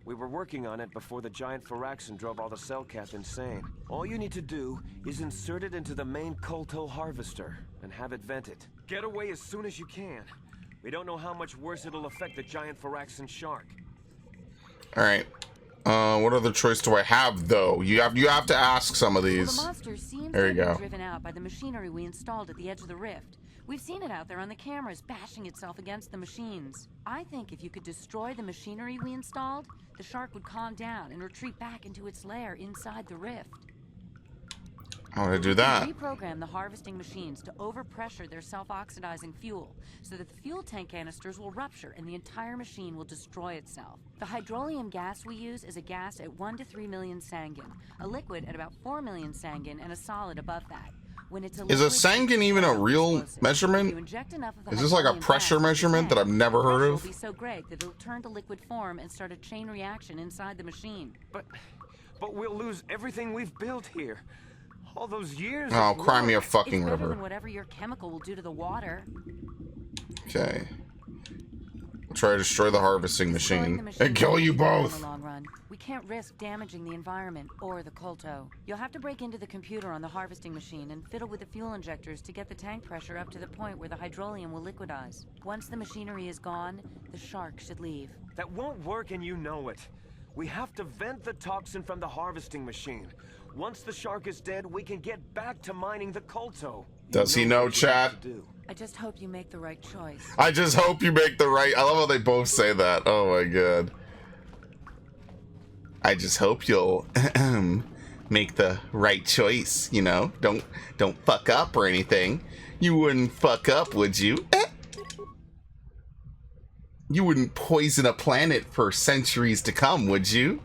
We were working on it before the giant Firaxan drove all the cell cap insane. All you need to do is insert it into the main Kolto harvester and have it vented. Get away as soon as you can. We don't know how much worse it'll affect the giant Firaxan shark. Alright. What other choice do I have, though? You have to ask some of Well, these. the monster seems There to you have been go. driven out by the machinery we installed at the edge of the rift. We've seen it out there on the cameras, bashing itself against the machines. I think if you could destroy the machinery we installed, the shark would calm down and retreat back into its lair inside the rift. How would I do that? Reprogram the harvesting machines to overpressure their self-oxidizing fuel, so that the fuel tank canisters will rupture and the entire machine will destroy itself. The hydrolium gas we use is a gas at 1 to 3 million Sangin, a liquid at about 4 million Sangin, and a solid above that. When it's Is a liquid, Sangin even a real explosive. measurement? If you inject enough of the Is this like a hydrolium pressure gas, measurement that I've never the heard pressure of? will be so great that it'll turn to liquid form and start a chain reaction inside the machine. But we'll lose everything we've built here. All those years. Oh, of cry me a work. fucking It's better river. than whatever your chemical will do to the water. Okay. We'll try to destroy the harvesting Destroying the machine machine and kill will you be better in both. the long run. We can't risk damaging the environment or the Kolto. You'll have to break into the computer on the harvesting machine and fiddle with the fuel injectors to get the tank pressure up to the point where the hydrolium will liquidize. Once the machinery is gone, the shark should leave. That won't work, and you know it. We have to vent the toxin from the harvesting machine. Once the shark is dead, we can get back to mining the Kolto. Does he know, chat? I just hope you make the right choice. I just hope you make the right. I love how they both say that. Oh my god. I just hope you'll make the right choice. You know, don't fuck up or anything. You wouldn't fuck up, would you? You wouldn't poison a planet for centuries to come, would you?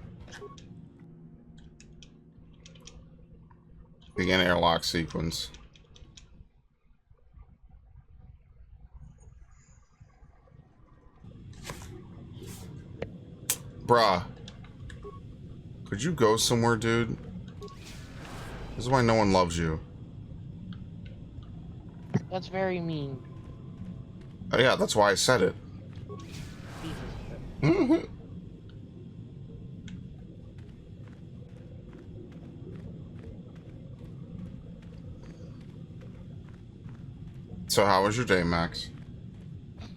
Begin airlock sequence. Bruh. Could you go somewhere, dude? This is why no one loves you. That's very mean. Oh, yeah, that's why I said it. Jesus. So how was your day, Max?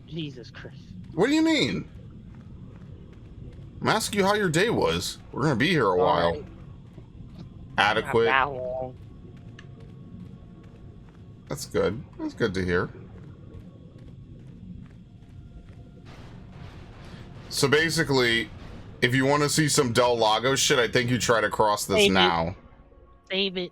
Jesus Christ. What do you mean? I'm asking you how your day was. We're gonna be here a while. Alright. Adequate. Not that long. That's good. That's good to hear. So basically, if you want to see some Del Lago shit, I think you try to cross this Save it. now. Save it.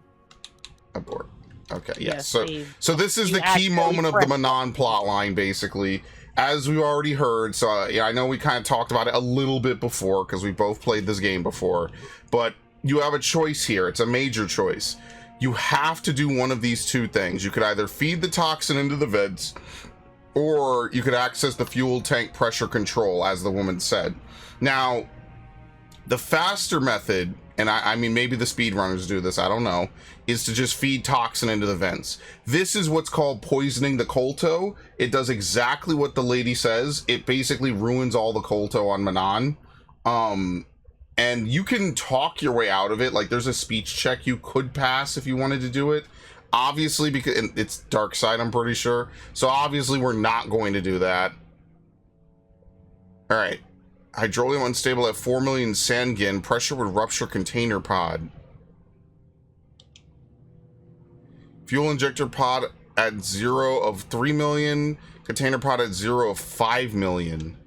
Abort. Okay, yeah. Yeah, So save. this is You the key actually moment of the press- Manon plotline, basically. As we already heard, so yeah, I know we kind of talked about it a little bit before because we both played this game before, but you have a choice here. It's a major choice. You have to do one of these two things. You could either feed the toxin into the vents, or you could access the fuel tank pressure control, as the woman said. Now, the faster method, and I mean, maybe the speedrunners do this, I don't know, is to just feed toxin into the vents. This is what's called poisoning the Kolto. It does exactly what the lady says. It basically ruins all the Kolto on Manon. And you can talk your way out of it. Like, there's a speech check you could pass if you wanted to do it. Obviously, because it's dark side, I'm pretty sure. So obviously, we're not going to do that. All right. Hydrolium unstable at 4 million Sangin. Pressure would rupture container pod. Fuel injector pod at 0 of 3 million. Container pod at 0 of 5 million.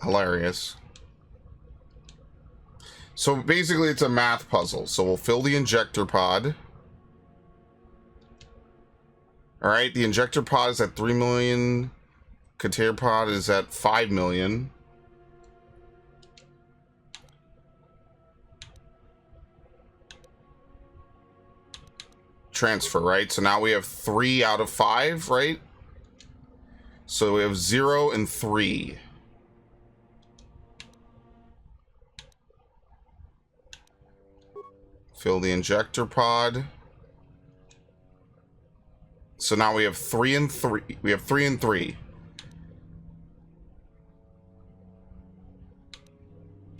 Hilarious. So basically it's a math puzzle. So we'll fill the injector pod. Alright, the injector pod is at 3 million. Container pod is at 5 million. Transfer, right? So now we have 3 out of 5, right? So we have 0 and 3. Fill the injector pod. So now we have 3 and 3. We have 3 and 3.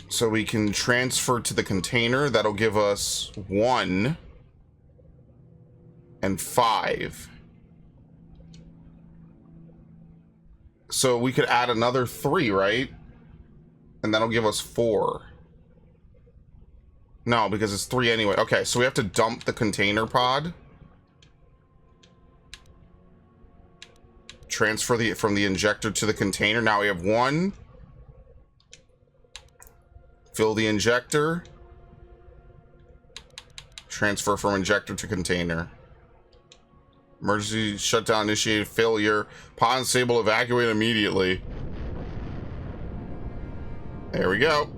So we can transfer to the container. That'll give us 1 and 5. So we could add another 3, right? And that'll give us 4. No, because it's 3 anyway. Okay, so we have to dump the container pod. Transfer from the injector to the container. Now we have 1. Fill the injector. Transfer from injector to container. Emergency shutdown initiated failure. Pod unstable, evacuate immediately. There we go.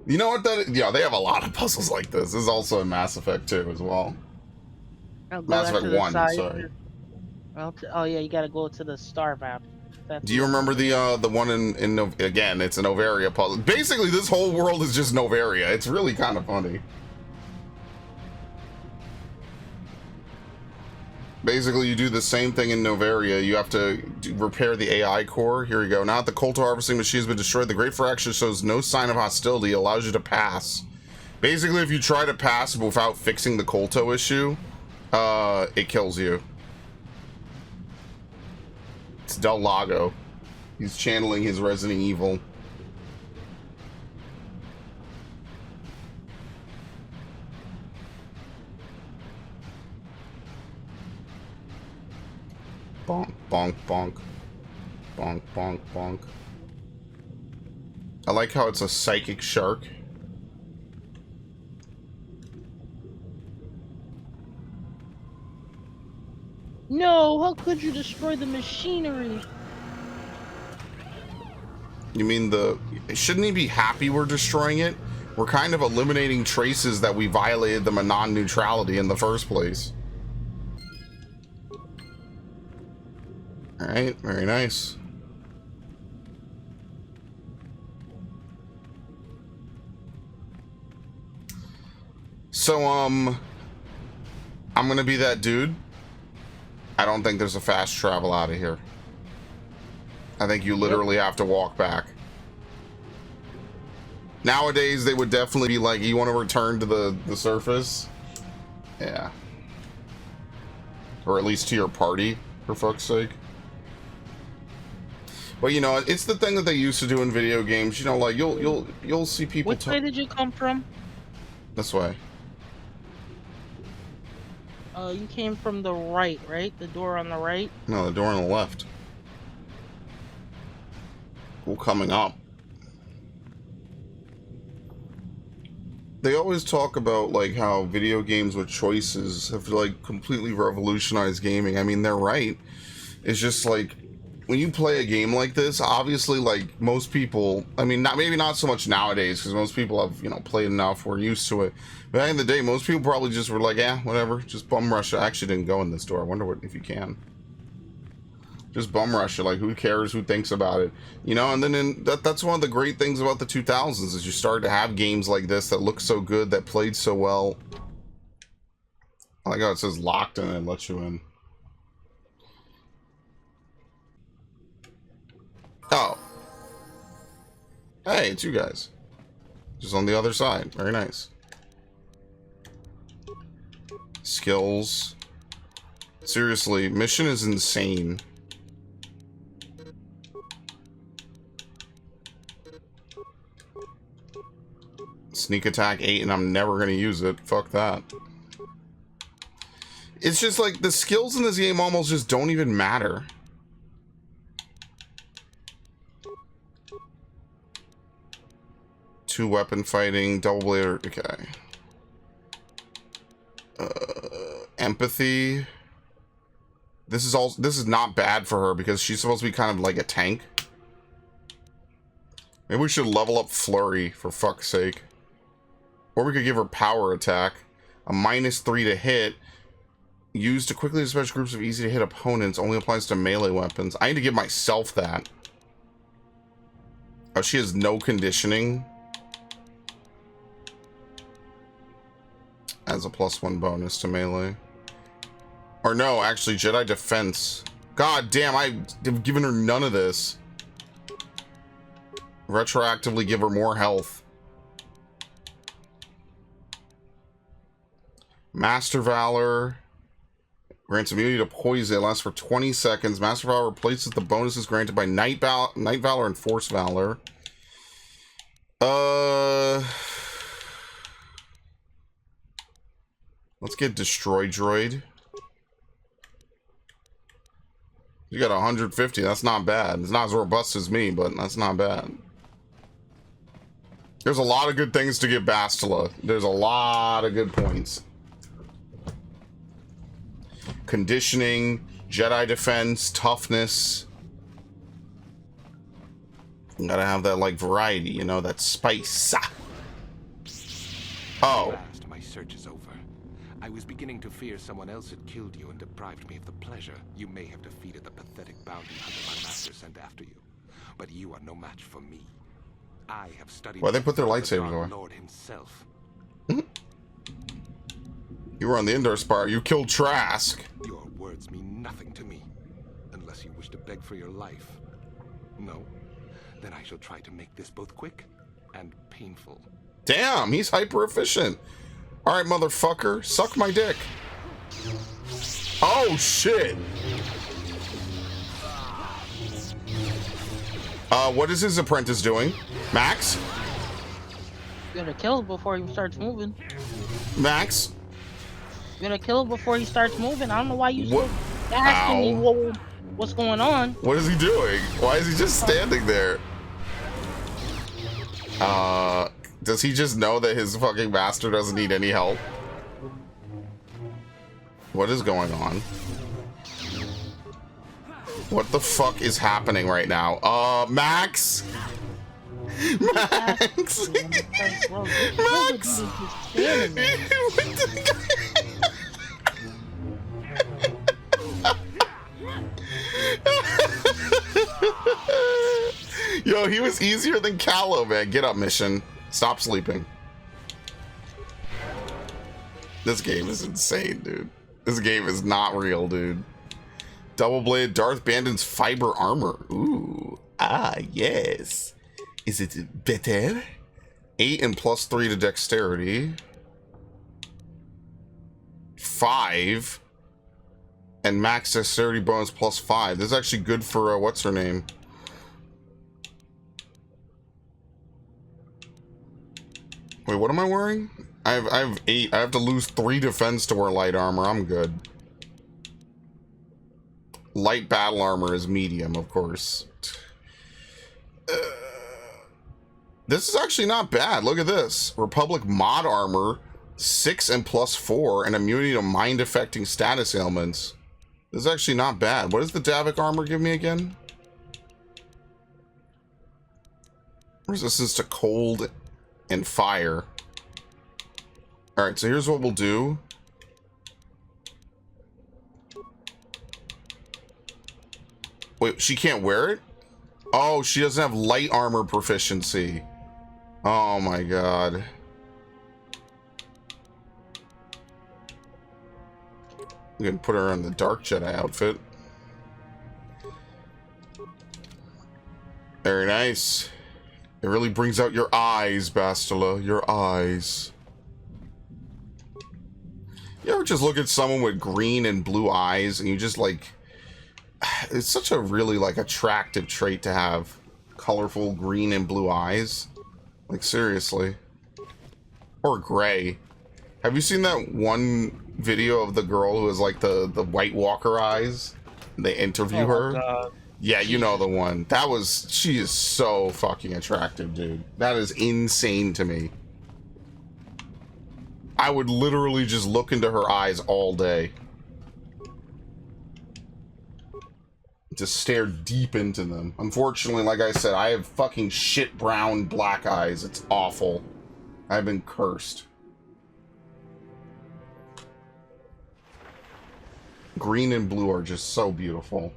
You know what that is? Yeah, they have a lot of puzzles like this. This is also in Mass Effect 2 as well. Mass Effect 1, sorry. Oh yeah, you gotta go to the star map. Do you remember the one in again, it's a Novaria puzzle. Basically, this whole world is just Novaria. It's really kind of funny. Basically, you do the same thing in Novaria. You have to repair the AI core. Here we go. Now that the Kolto harvesting machine has been destroyed, the Great Fracture shows no sign of hostility. It allows you to pass. Basically, if you try to pass without fixing the Kolto issue, it kills you. It's Del Lago. He's channeling his Resident Evil. Bonk, bonk, bonk. Bonk, bonk, bonk. I like how it's a psychic shark. No, how could you destroy the machinery? You mean shouldn't he be happy we're destroying it? We're kind of eliminating traces that we violated the non-neutrality in the first place. Alright, very nice. So, I'm gonna be that dude. I don't think there's a fast travel out of here. I think you literally have to walk back. Nowadays, they would definitely be like, you want to return to the surface? Yeah. Or at least to your party, for fuck's sake. But you know, it's the thing that they used to do in video games. You know, like you'll see people. Which way did you come from? This way. You came from the right, right? The door on the right? No, the door on the left. Well, coming up. They always talk about like how video games with choices have like completely revolutionized gaming. I mean, they're right. It's just like when you play a game like this, obviously, like most people, I mean, maybe not so much nowadays because most people have, you know, played enough, we're used to it. But back in the day, most people probably just were like, yeah, whatever, just bum rush it. I actually didn't go in this door. I wonder if you can. Just bum rush it. Like, who cares? Who thinks about it? You know, and then that's one of the great things about the 2000s is you started to have games like this that looked so good, that played so well. I like how it says locked and it lets you in. Oh. Hey, it's you guys. Just on the other side. Very nice. Skills. Seriously, mission is insane. Sneak attack 8 and I'm never going to use it. Fuck that. It's just like the skills in this game almost just don't even matter. 2 weapon fighting, double blade. Okay. Empathy. This is not bad for her because she's supposed to be kind of like a tank. Maybe we should level up Flurry for fuck's sake. Or we could give her power attack. A -3 to hit. Used to quickly dispatch groups of easy to hit opponents. Only applies to melee weapons. I need to give myself that. Oh, she has no conditioning. As a +1 bonus to melee. Or no, actually, Jedi Defense. God damn, I've given her none of this. Retroactively give her more health. Master Valor. Grants immunity to poison. It lasts for 20 seconds. Master Valor replaces the bonuses granted by Night Valor and Force Valor. Let's get Destroy Droid. You got 150. That's not bad. It's not as robust as me, but that's not bad. There's a lot of good things to give Bastila. There's a lot of good points. Conditioning, Jedi Defense, Toughness. You gotta have that, like, variety, you know, that spice. Oh. At last, my search is over. I was beginning to fear someone else had killed you and deprived me of the pleasure you may have defeated the pathetic bounty hunter my master sent after you. But you are no match for me. I have studied. Why they put their lightsabers the away? Lord himself. You were on the Endor Spire. You killed Trask. Your words mean nothing to me, unless you wish to beg for your life. No? Then I shall try to make this both quick and painful. Damn, he's hyper efficient. All right, motherfucker, suck my dick. Oh shit. What is his apprentice doing? Max? You're gonna kill him before he starts moving. Max? You're gonna kill him before he starts moving. I don't know why you still asking me what's going on. What is he doing? Why is he just standing there? Does he just know that his fucking master doesn't need any help? What is going on? What the fuck is happening right now? Max? Max? Max? Yo, he was easier than Callow, man. Get up, mission. Stop sleeping. This game is insane, dude. This game is not real, dude. Double blade Darth Bandon's fiber armor. Ooh. Ah, yes. Is it better? 8 and +3 to dexterity. 5. And max dexterity bonus +5. This is actually good for, what's her name? Wait, what am I wearing? I have 8. I have to lose 3 defense to wear light armor. I'm good. Light battle armor is medium, of course. This is actually not bad. Look at this. Republic mod armor, 6 and +4, and immunity to mind-affecting status ailments. This is actually not bad. What does the Davik armor give me again? Resistance to cold and fire. Alright, so here's what we'll do. Wait, she can't wear it? Oh, she doesn't have light armor proficiency. Oh my god. I'm gonna put her in the Dark Jedi outfit. Very nice. It really brings out your eyes, Bastila. Your eyes. You ever just look at someone with green and blue eyes and you just like... It's such a really like attractive trait to have. Colorful green and blue eyes. Like seriously. Or gray. Have you seen that one video of the girl who has like the White Walker eyes? They interview her. God. Yeah, you know the one. She is so fucking attractive, dude. That is insane to me. I would literally just look into her eyes all day. Just stare deep into them. Unfortunately, like I said, I have fucking shit brown black eyes. It's awful. I've been cursed. Green and blue are just so beautiful.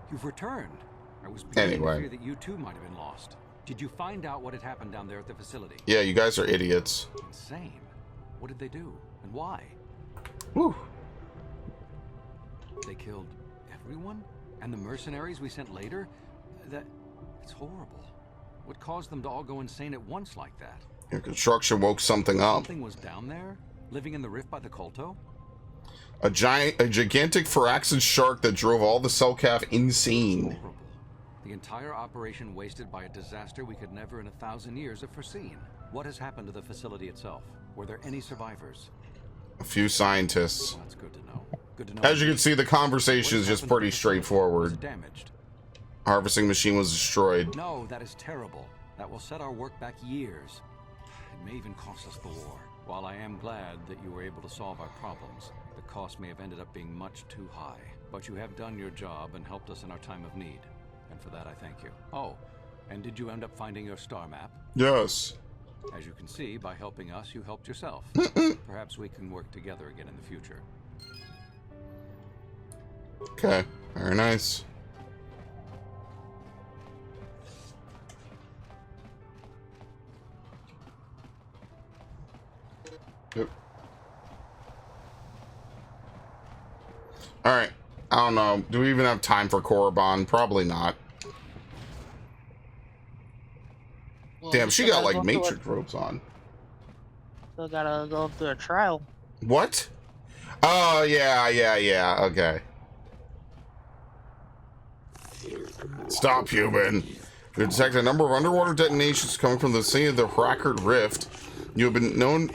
You've returned. I was beginning Anyway. to fear that you too might have been lost. Did you find out what had happened down there at the facility? Yeah, you guys are idiots. Insane. What did they do? And why? Whew. They killed everyone? And the mercenaries we sent later? It's horrible. What caused them to all go insane at once like that? Your construction woke something up. Something was down there? Living in the rift by the Kolto? A gigantic Phyraxid shark that drove all the Selkath insane. Horrible. The entire operation wasted by a disaster we could never in 1,000 years have foreseen. What has happened to the facility itself? Were there any survivors? A few scientists. That's good to know. Good to know. As you can see, the conversation is just pretty straightforward. Was it damaged? Harvesting machine was destroyed. No, that is terrible. That will set our work back years. It may even cost us the war. While I am glad that you were able to solve our problems, the cost may have ended up being much too high. But you have done your job and helped us in our time of need. And for that, I thank you. Oh, and did you end up finding your star map? Yes. As you can see, by helping us, you helped yourself. Perhaps we can work together again in the future. Okay, very nice. Yep. Alright, I don't know. Do we even have time for Korriban? Probably not. Well, Damn, we she still got gotta like go through Matrix robes on. Still gotta go through a trial. What? Oh, yeah, okay. Stop, human. You detect a number of underwater detonations coming from the scene of the Hrakert Rift. You have been known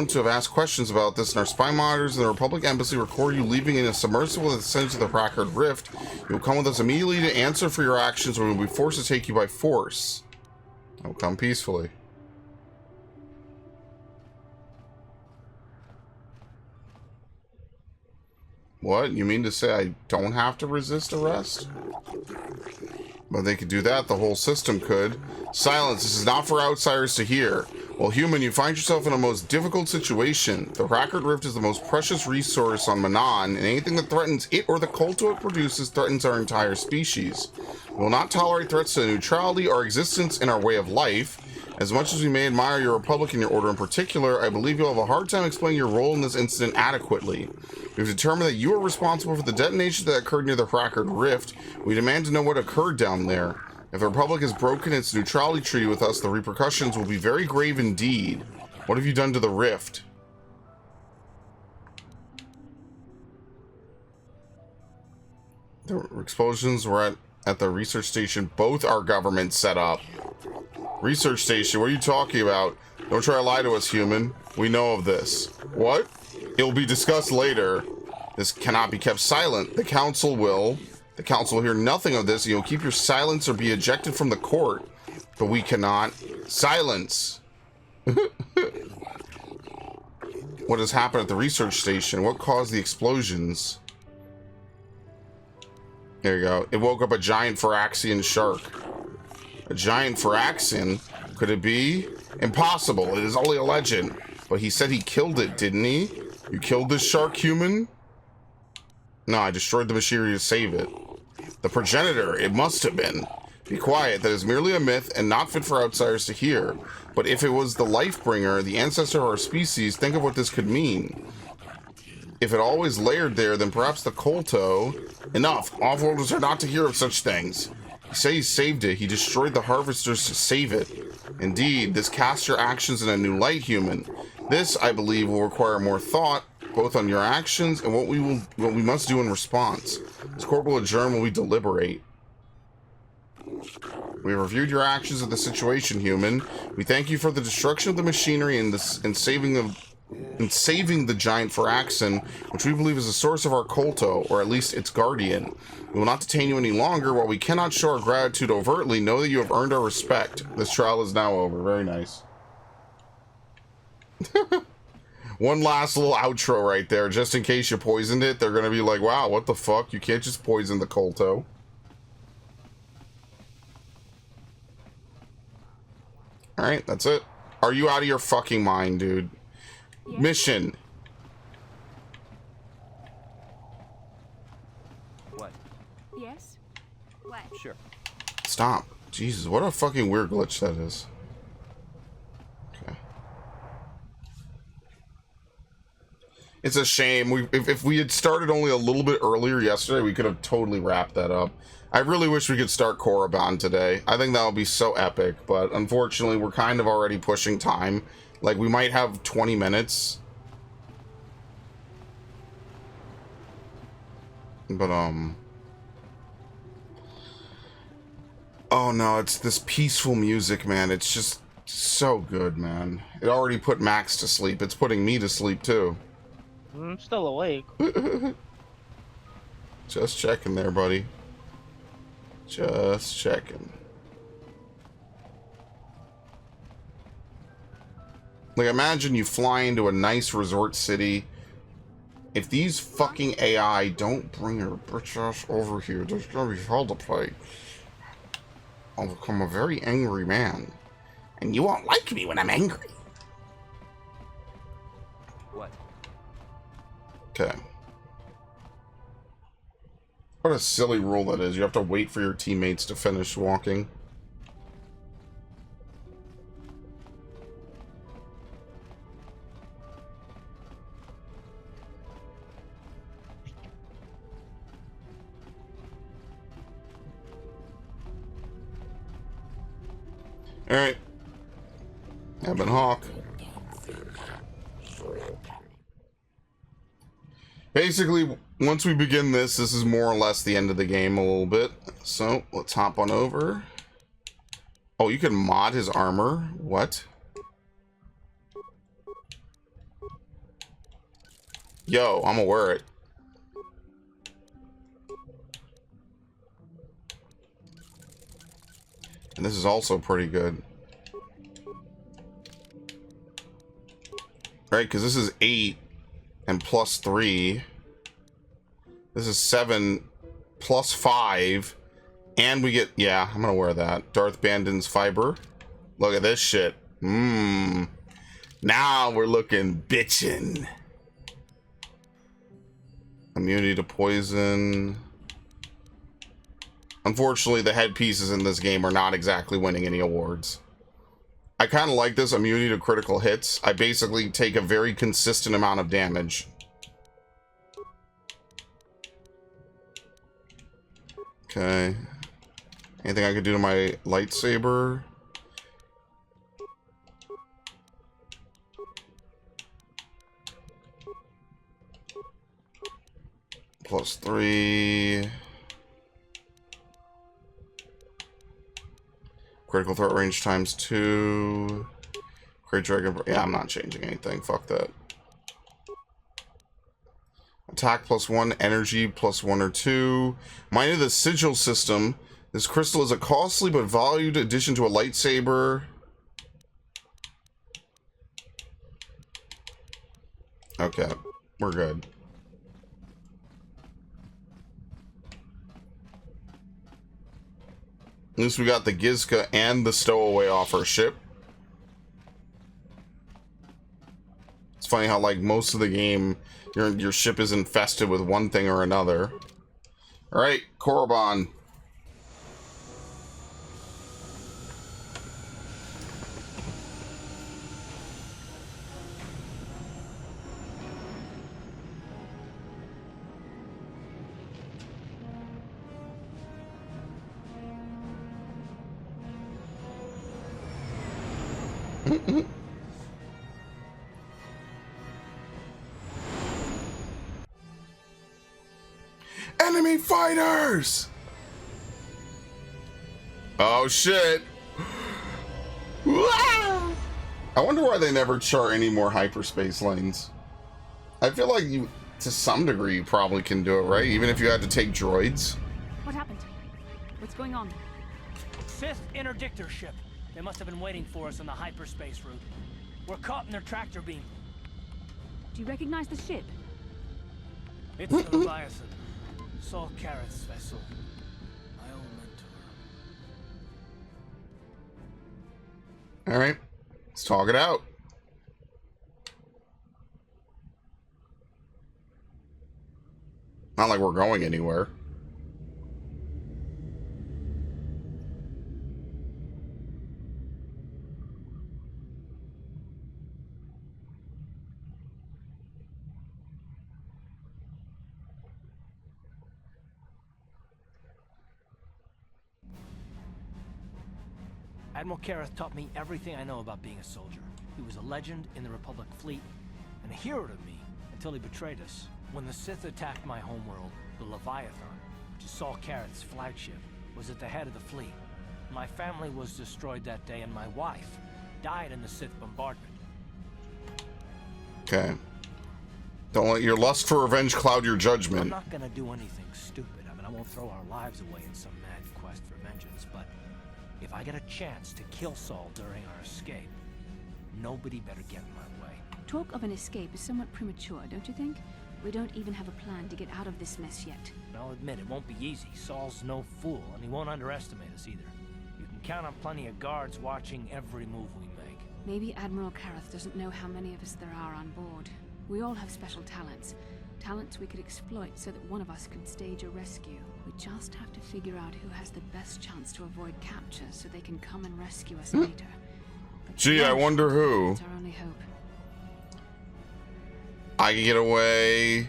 to have asked questions about this, and our spy monitors in the Republic Embassy record you leaving in a submersible that descends to the Hrakert Rift. You will come with us immediately to answer for your actions, or we will be forced to take you by force. I will come peacefully. What? You mean to say I don't have to resist arrest? But they could do that, the whole system could. Silence, this is not for outsiders to hear. Well, human, you find yourself in a most difficult situation. The Hrakert Rift is the most precious resource on Manon, and anything that threatens it or the Kolto it produces threatens our entire species. We will not tolerate threats to neutrality, our existence, and our way of life. As much as we may admire your Republic and your Order in particular, I believe you'll have a hard time explaining your role in this incident adequately. We've determined that you are responsible for the detonation that occurred near the Hrakert Rift. We demand to know what occurred down there. If the Republic has broken its neutrality treaty with us, the repercussions will be very grave indeed. What have you done to the Rift? The explosions were at the research station both our governments set up. Research station, what are you talking about? Don't try to lie to us, human. We know of this. What? It will be discussed later. This cannot be kept silent. The council will hear nothing of this, and you'll keep your silence or be ejected from the court. But we cannot. Silence. What has happened at the research station? What caused the explosions? There you go. It woke up a giant Phyraxian shark. A giant Phyraxian? Could it be? Impossible. It is only a legend. But he said he killed it, didn't he? You killed this shark, human? No, I destroyed the machinery to save it. The progenitor, it must have been. Be quiet, that is merely a myth and not fit for outsiders to hear. But if it was the life-bringer, the ancestor of our species, think of what this could mean. If it always layered there, then perhaps the Kolto... Enough! Offworlders are not to hear of such things. You say he saved it, he destroyed the harvesters to save it. Indeed, this casts your actions in a new light, human. This, I believe, will require more thought, both on your actions and what we must do in response. This court will adjourn while we deliberate. We have reviewed your actions of the situation, human. We thank you for the destruction of the machinery and saving of and saving the giant Firaxon, which we believe is the source of our Kolto, or at least its guardian. We will not detain you any longer. While we cannot show our gratitude overtly, know that you have earned our respect. This trial is now over. Very nice. One last little outro right there, just in case you poisoned it. They're gonna be like, wow, what the fuck? You can't just poison the Kolto. Alright, that's it. Are you out of your fucking mind, dude? Yes. Mission. What? Yes? What? Sure. Stop. Jesus, what a fucking weird glitch that is. Okay. It's a shame. If we had started only a little bit earlier yesterday, we could have totally wrapped that up. I really wish we could start Korriban today. I think that would be so epic, but unfortunately we're kind of already pushing time. Like, we might have 20 minutes. But, oh no, it's this peaceful music, man. It's just so good, man. It already put Max to sleep. It's putting me to sleep, too. I'm still awake. Just checking there, buddy. Just checking. Like, imagine you fly into a nice resort city. If these fucking AI don't bring your bitch ass over here, there's gonna be hell to pay. I'll become a very angry man. And you won't like me when I'm angry. What? Okay. What a silly rule that is. You have to wait for your teammates to finish walking. Alright. Ebon Hawk. Basically, once we begin this is more or less the end of the game a little bit. So, let's hop on over. Oh, you can mod his armor? What? Yo, I'm gonna wear it. And this is also pretty good. Right, because this is 8 and plus 3. This is 7 plus 5. And we get... Yeah, I'm gonna wear that. Darth Bandon's fiber. Look at this shit. Now we're looking bitchin'. Immunity to poison. Unfortunately, the headpieces in this game are not exactly winning any awards. I kind of like this immunity to critical hits. I basically take a very consistent amount of damage. Okay. Anything I could do to my lightsaber? Plus 3. Critical threat range times 2. Great Dragon... Yeah, I'm not changing anything. Fuck that. Attack plus 1. Energy plus 1 or 2. Mind of the Sigil system. This crystal is a costly but valued addition to a lightsaber. Okay. We're good. At least we got the Gizka and the stowaway off our ship. It's funny how, like, most of the game, your ship is infested with one thing or another. Alright, Korriban. Enemy fighters! Oh shit. I wonder why they never chart any more hyperspace lanes. I feel like you, to some degree, you probably can do it, right? Even if you had to take droids. What happened? What's going on? Fifth interdictor ship. They must have been waiting for us on the hyperspace route. We're caught in their tractor beam. Do you recognize the ship? It's the Leviathan. Saul Careth's vessel. My old mentor. All right, let's talk it out. Not like we're going anywhere. Admiral Careth taught me everything I know about being a soldier. He was a legend in the Republic fleet, and a hero to me until he betrayed us. When the Sith attacked my homeworld, the Leviathan, which is Saul Careth's flagship, was at the head of the fleet. My family was destroyed that day, and my wife died in the Sith bombardment. Okay. Don't let your lust for revenge cloud your I'm judgment. not gonna do anything stupid. I mean, I won't throw our lives away in some mad quest for vengeance, but if I get a chance to kill Saul during our escape, nobody better get in my way. Talk of an escape is somewhat premature, don't you think? We don't even have a plan to get out of this mess yet. I'll admit, it won't be easy. Saul's no fool, and he won't underestimate us either. You can count on plenty of guards watching every move we make. Maybe Admiral Careth doesn't know how many of us there are on board. We all have special talents. Talents we could exploit so that one of us could stage a rescue. We just have to figure out who has the best chance to avoid capture so they can come and rescue us later. But Gee, I wonder who. It's our only hope. I can get away.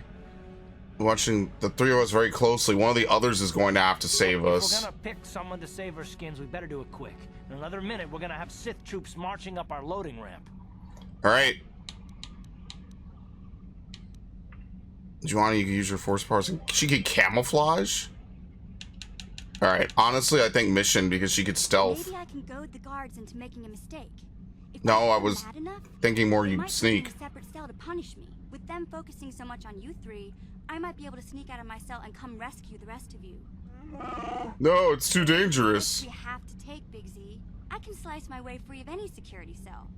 Watching the three of us very closely. One of the others is going to have to save If we're us. gonna pick someone to save our skins, we better do it quick. In another minute, we're gonna have Sith troops marching up our loading ramp. All right. Juana, you can use your force powers. She could camouflage. All right. Honestly, I think mission because she could stealth. Maybe I can goad the guards into making a mistake. If No, they're I was bad enough, thinking more they you might put me sneak. in a separate cell to punish me. With them focusing so much on you three, I might be able to sneak out of my cell and come rescue the rest of you. No, it's too dangerous. We have to take, Big Z. I can slice my way free of any security cell.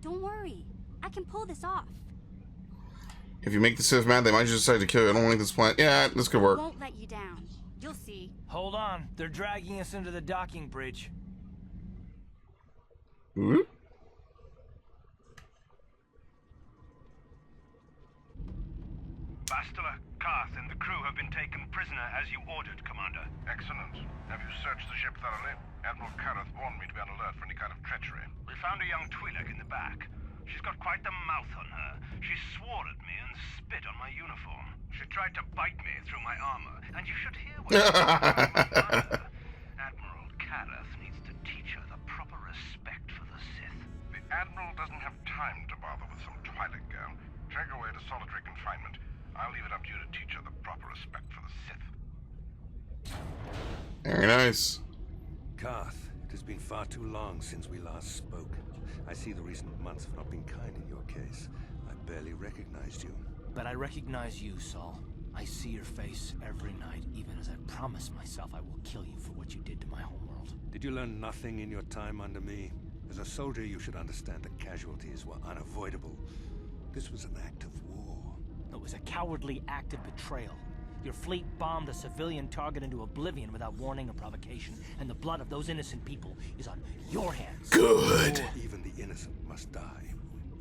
Don't worry, I can pull this off. If you make the Sith mad, they might just decide to kill you. I don't like this plan. Yeah, this could work. Won't let you down. You'll see. Hold on, they're dragging us into the docking bridge. Ooh. Bastila, Karth, and the crew have been taken prisoner as you ordered, Commander. Excellent. Have you searched the ship thoroughly? Admiral Careth warned me to be on alert for any kind of treachery. We found a young Twi'lek in the back. She's got quite the mouth on her. She swore at me and spit on my uniform. She tried to bite me through my armor, and you should hear what she said. Admiral Careth needs to teach her the proper respect for the Sith. The Admiral doesn't have time to bother with some Twi'lek girl. Take her away to solitary confinement. I'll leave it up to you to teach her the proper respect for the Sith. Very nice. Karth, it has been far too long since we last spoke. I see the recent months have not been kind in your case. I barely recognized you. But I recognize you, Saul. I see your face every night, even as I promise myself I will kill you for what you did to my homeworld. Did you learn nothing in your time under me? As a soldier, you should understand that casualties were unavoidable. This was an act of war. It was a cowardly act of betrayal. Your fleet bombed a civilian target into oblivion without warning or provocation, and the blood of those innocent people is on your hands. Good. Or even the innocent must die.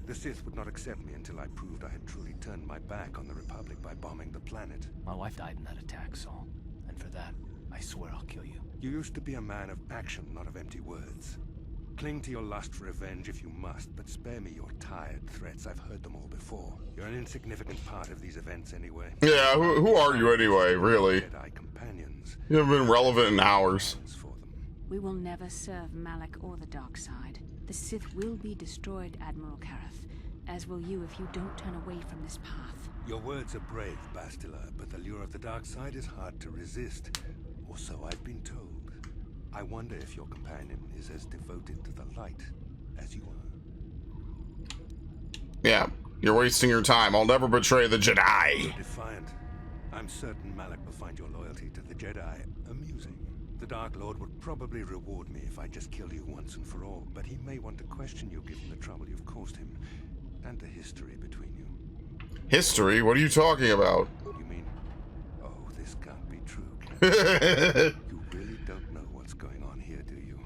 The Sith would not accept me until I proved I had truly turned my back on the Republic by bombing the planet. My wife died in that attack, Saul. And for that, I swear I'll kill you. You used to be a man of action, not of empty words. Cling to your lust for revenge if you must, but spare me your tired threats. I've heard them all before. You're an insignificant part of these events anyway. Yeah, who are you anyway, really? Jedi companions. You haven't been relevant in hours. We will never serve Malak or the dark side. The Sith will be destroyed, Admiral Careth, as will you if you don't turn away from this path. Your words are brave, Bastila, but the lure of the dark side is hard to resist. Or so I've been told. I wonder if your companion is as devoted to the light as you are. Yeah, you're wasting your time. I'll never betray the Jedi. You're defiant. I'm certain Malak will find your loyalty to the Jedi amusing. The Dark Lord would probably reward me if I just killed you once and for all, but he may want to question you given the trouble you've caused him, and the history between you. History? What are you talking about? You mean, oh, this can't be true, can it? You really don't know what's going on here, do you?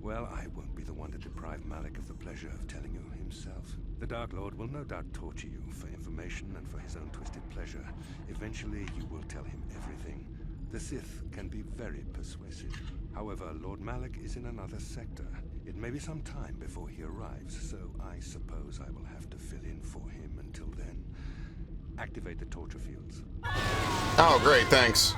Well, I won't be the one to deprive Malak of the pleasure of telling you himself. The Dark Lord will no doubt torture you for information and for his own twisted pleasure. Eventually, you will tell him everything. The Sith can be very persuasive. However, Lord Malak is in another sector. It may be some time before he arrives, so I suppose I will have to fill in for him until then. Activate the torture fields. Oh, great, thanks.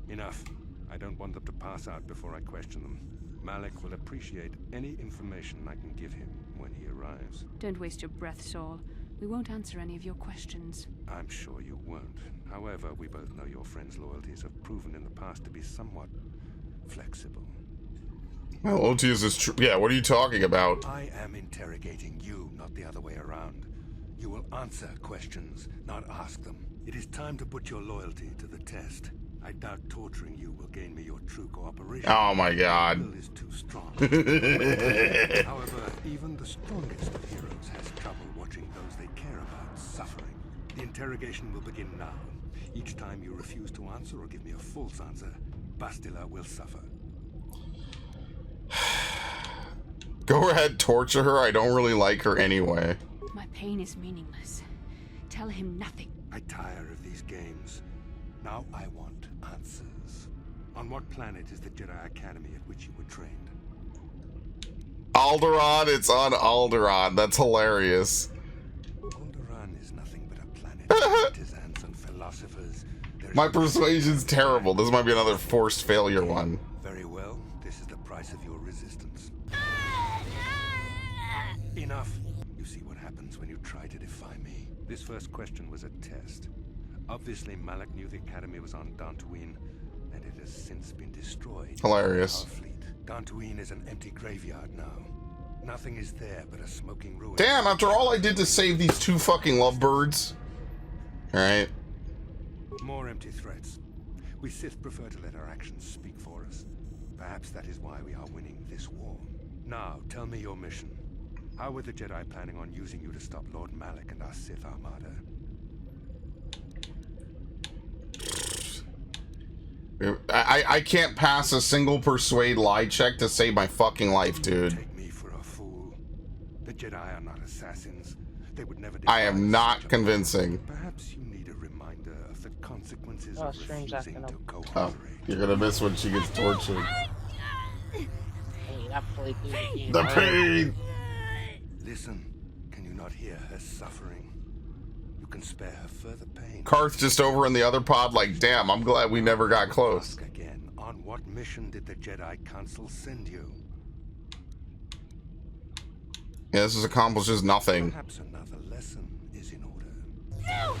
Enough. I don't want them to pass out before I question them. Malak will appreciate any information I can give him when he arrives. Don't waste your breath, Saul. We won't answer any of your questions. I'm sure you won't. However, we both know your friend's loyalties have proven in the past to be somewhat flexible. My loyalty is true. Yeah, what are you talking about? I am interrogating you, not the other way around. You will answer questions, not ask them. It is time to put your loyalty to the test. I doubt torturing you will gain me your true cooperation. Oh my god. Your will is too strong. However, even the strongest of heroes has trouble watching those they care about suffering. The interrogation will begin now. Each time you refuse to answer or give me a false answer, Bastila will suffer. Go ahead, torture her. I don't really like her anyway. My pain is meaningless. Tell him nothing. I tire of these games. Now I want answers. On what planet is the Jedi Academy at which you were trained? Alderaan, it's on Alderaan. That's hilarious. Alderaan is nothing but a planet of artisans and philosophers. My persuasion's terrible. This might be another forced failure one. Very well. This is the price of your resistance. Enough. You see what happens when you try to defy me. This first question was a test. Obviously, Malak knew the Academy was on Dantooine, and it has since been destroyed. Hilarious. Our fleet. Dantooine is an empty graveyard now. Nothing is there but a smoking ruin. Damn, after all I did to save these two fucking lovebirds. Alright. More empty threats. We Sith prefer to let our actions speak for us. Perhaps that is why we are winning this war. Now, tell me your mission. How were the Jedi planning on using you to stop Lord Malak and our Sith Armada? I can't pass a single persuade lie check to save my fucking life, dude. Take me for a fool. The Jedi are not assassins. They would never. I am not convincing. Perhaps you need a reminder of the consequences of refusing to cooperate. Oh, you're gonna miss when she gets tortured. The pain. Listen, can you not hear her suffering? You can spare her further pain. Karth just over in the other pod like, damn, I'm glad we never got close. Ask again, on what mission did the Jedi Council send you? Yeah, this accomplishes nothing. Perhaps another lesson is in order. No!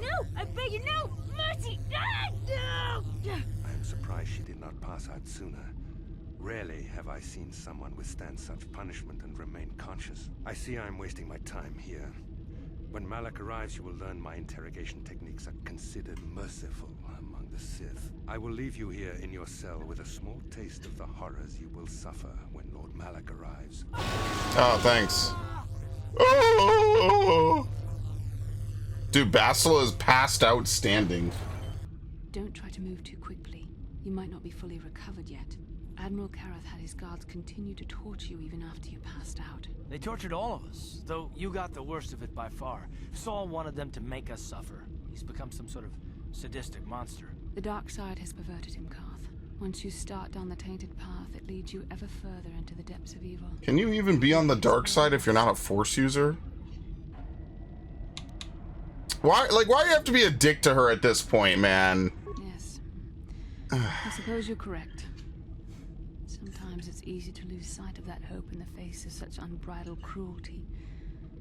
No! I beg you, no! Mercy! No! I am surprised she did not pass out sooner. Rarely have I seen someone withstand such punishment and remain conscious. I see I am wasting my time here. When Malak arrives, you will learn my interrogation techniques are considered merciful among the Sith. I will leave you here in your cell with a small taste of the horrors you will suffer when Lord Malak arrives. Oh, thanks. Oh! Dude, Bastila is passed out standing. Don't try to move too quickly. You might not be fully recovered yet. Admiral Karath had his guards continue to torture you even after you passed out. They tortured all of us, though you got the worst of it by far. Saul wanted them to make us suffer. He's become some sort of sadistic monster. The dark side has perverted him, Karth. Once you start down the tainted path, it leads you ever further into the depths of evil. Can you even be on the dark side if you're not a Force user? Why do you have to be a dick to her at this point, man? Yes. I suppose you're correct. Sometimes it's easy to lose sight of that hope in the face of such unbridled cruelty.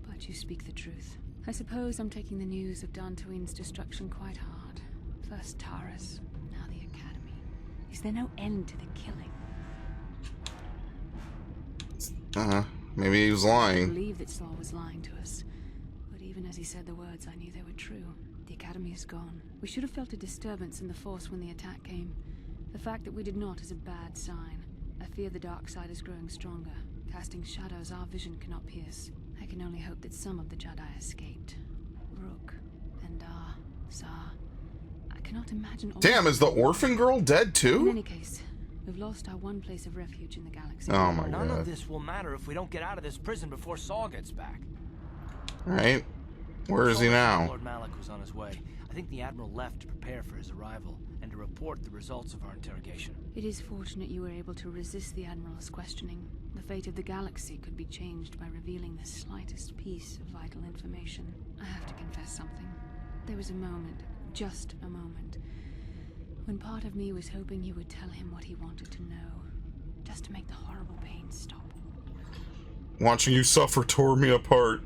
But you speak the truth. I suppose I'm taking the news of Dantooine's destruction quite hard. First Taris, now the Academy. Is there no end to the killing? Maybe he was I lying. believe that Saul was lying to us. But even as he said the words, I knew they were true. The Academy is gone. We should have felt a disturbance in the Force when the attack came. The fact that we did not is a bad sign. I fear the dark side is growing stronger, casting shadows our vision cannot pierce. I can only hope that some of the Jedi escaped. Rook, Endar, Zar. I cannot imagine all. Damn, is the orphan girl dead In too? any case, we've lost our one place of refuge in the galaxy. Oh my None god. of this will matter if we don't get out of this prison before Saul gets back. Alright. Where is he now? Lord Malik was on his way. I think the Admiral left to prepare for his arrival and to report the results of our interrogation. It is fortunate you were able to resist the Admiral's questioning. The fate of the galaxy could be changed by revealing the slightest piece of vital information. I have to confess something. There was a moment, just a moment, when part of me was hoping you would tell him what he wanted to know, just to make the horrible pain stop. Watching you suffer tore me apart.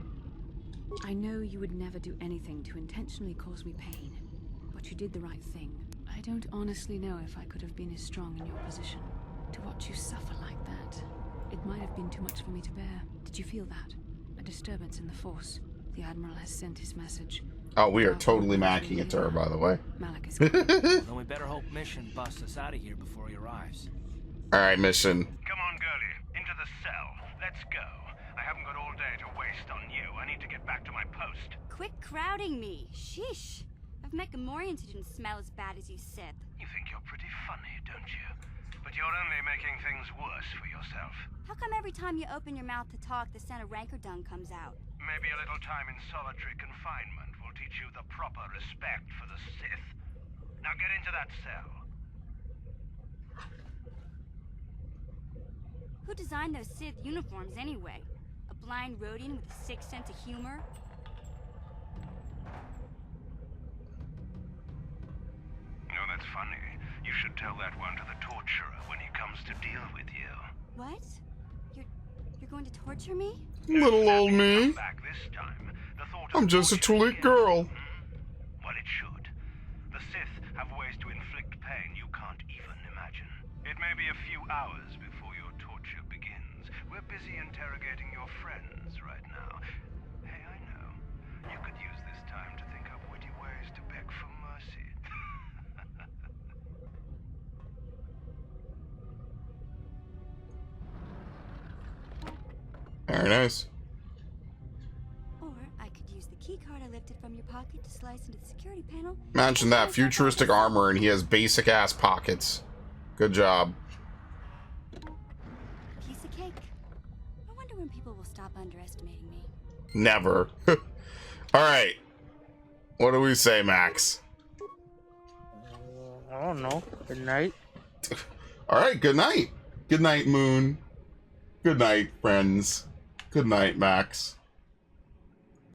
I know you would never do anything to intentionally cause me pain, but you did the right thing. I don't honestly know if I could have been as strong in your position. To watch you suffer like that, it might have been too much for me to bear. Did you feel that? A disturbance in the Force. The Admiral has sent his message. Oh, we are totally macking it to her, by the way. Malik is gone. Then we better hope Mission busts us out of here before he arrives. Alright, Mission. Come on, girlie. Into the cell. Let's go. I haven't got all day to waste on you. I need to get back to my post. Quit crowding me. Sheesh. I've met Gamorreans who didn't smell as bad as you, Sith. You think you're pretty funny, don't you? But you're only making things worse for yourself. How come every time you open your mouth to talk, the scent of rancor dung comes out? Maybe a little time in solitary confinement will teach you the proper respect for the Sith. Now get into that cell. Who designed those Sith uniforms anyway? A blind Rodian with a sick sense of humor? No, that's funny. You should tell that one to the torturer when he comes to deal with you. What? You're going to torture me? Little old me. Back this time. The thought I'm just a twilight girl. Well, it should. The Sith have ways to inflict pain you can't even imagine. It may be a few hours before your torture begins. We're busy interrogating your friends right now. Hey, I know. You could use this time to think up witty ways to beg for mercy. Very nice. Or I could use the key card I lifted from your pocket to slice into the security panel. Imagine that. Futuristic armor and he has basic ass pockets. Good job. Piece of cake. I wonder when people will stop underestimating me. Never. Alright. What do we say, Max? I don't know. Good night. Alright, good night. Good night, Moon. Good night, friends. Good night, Max.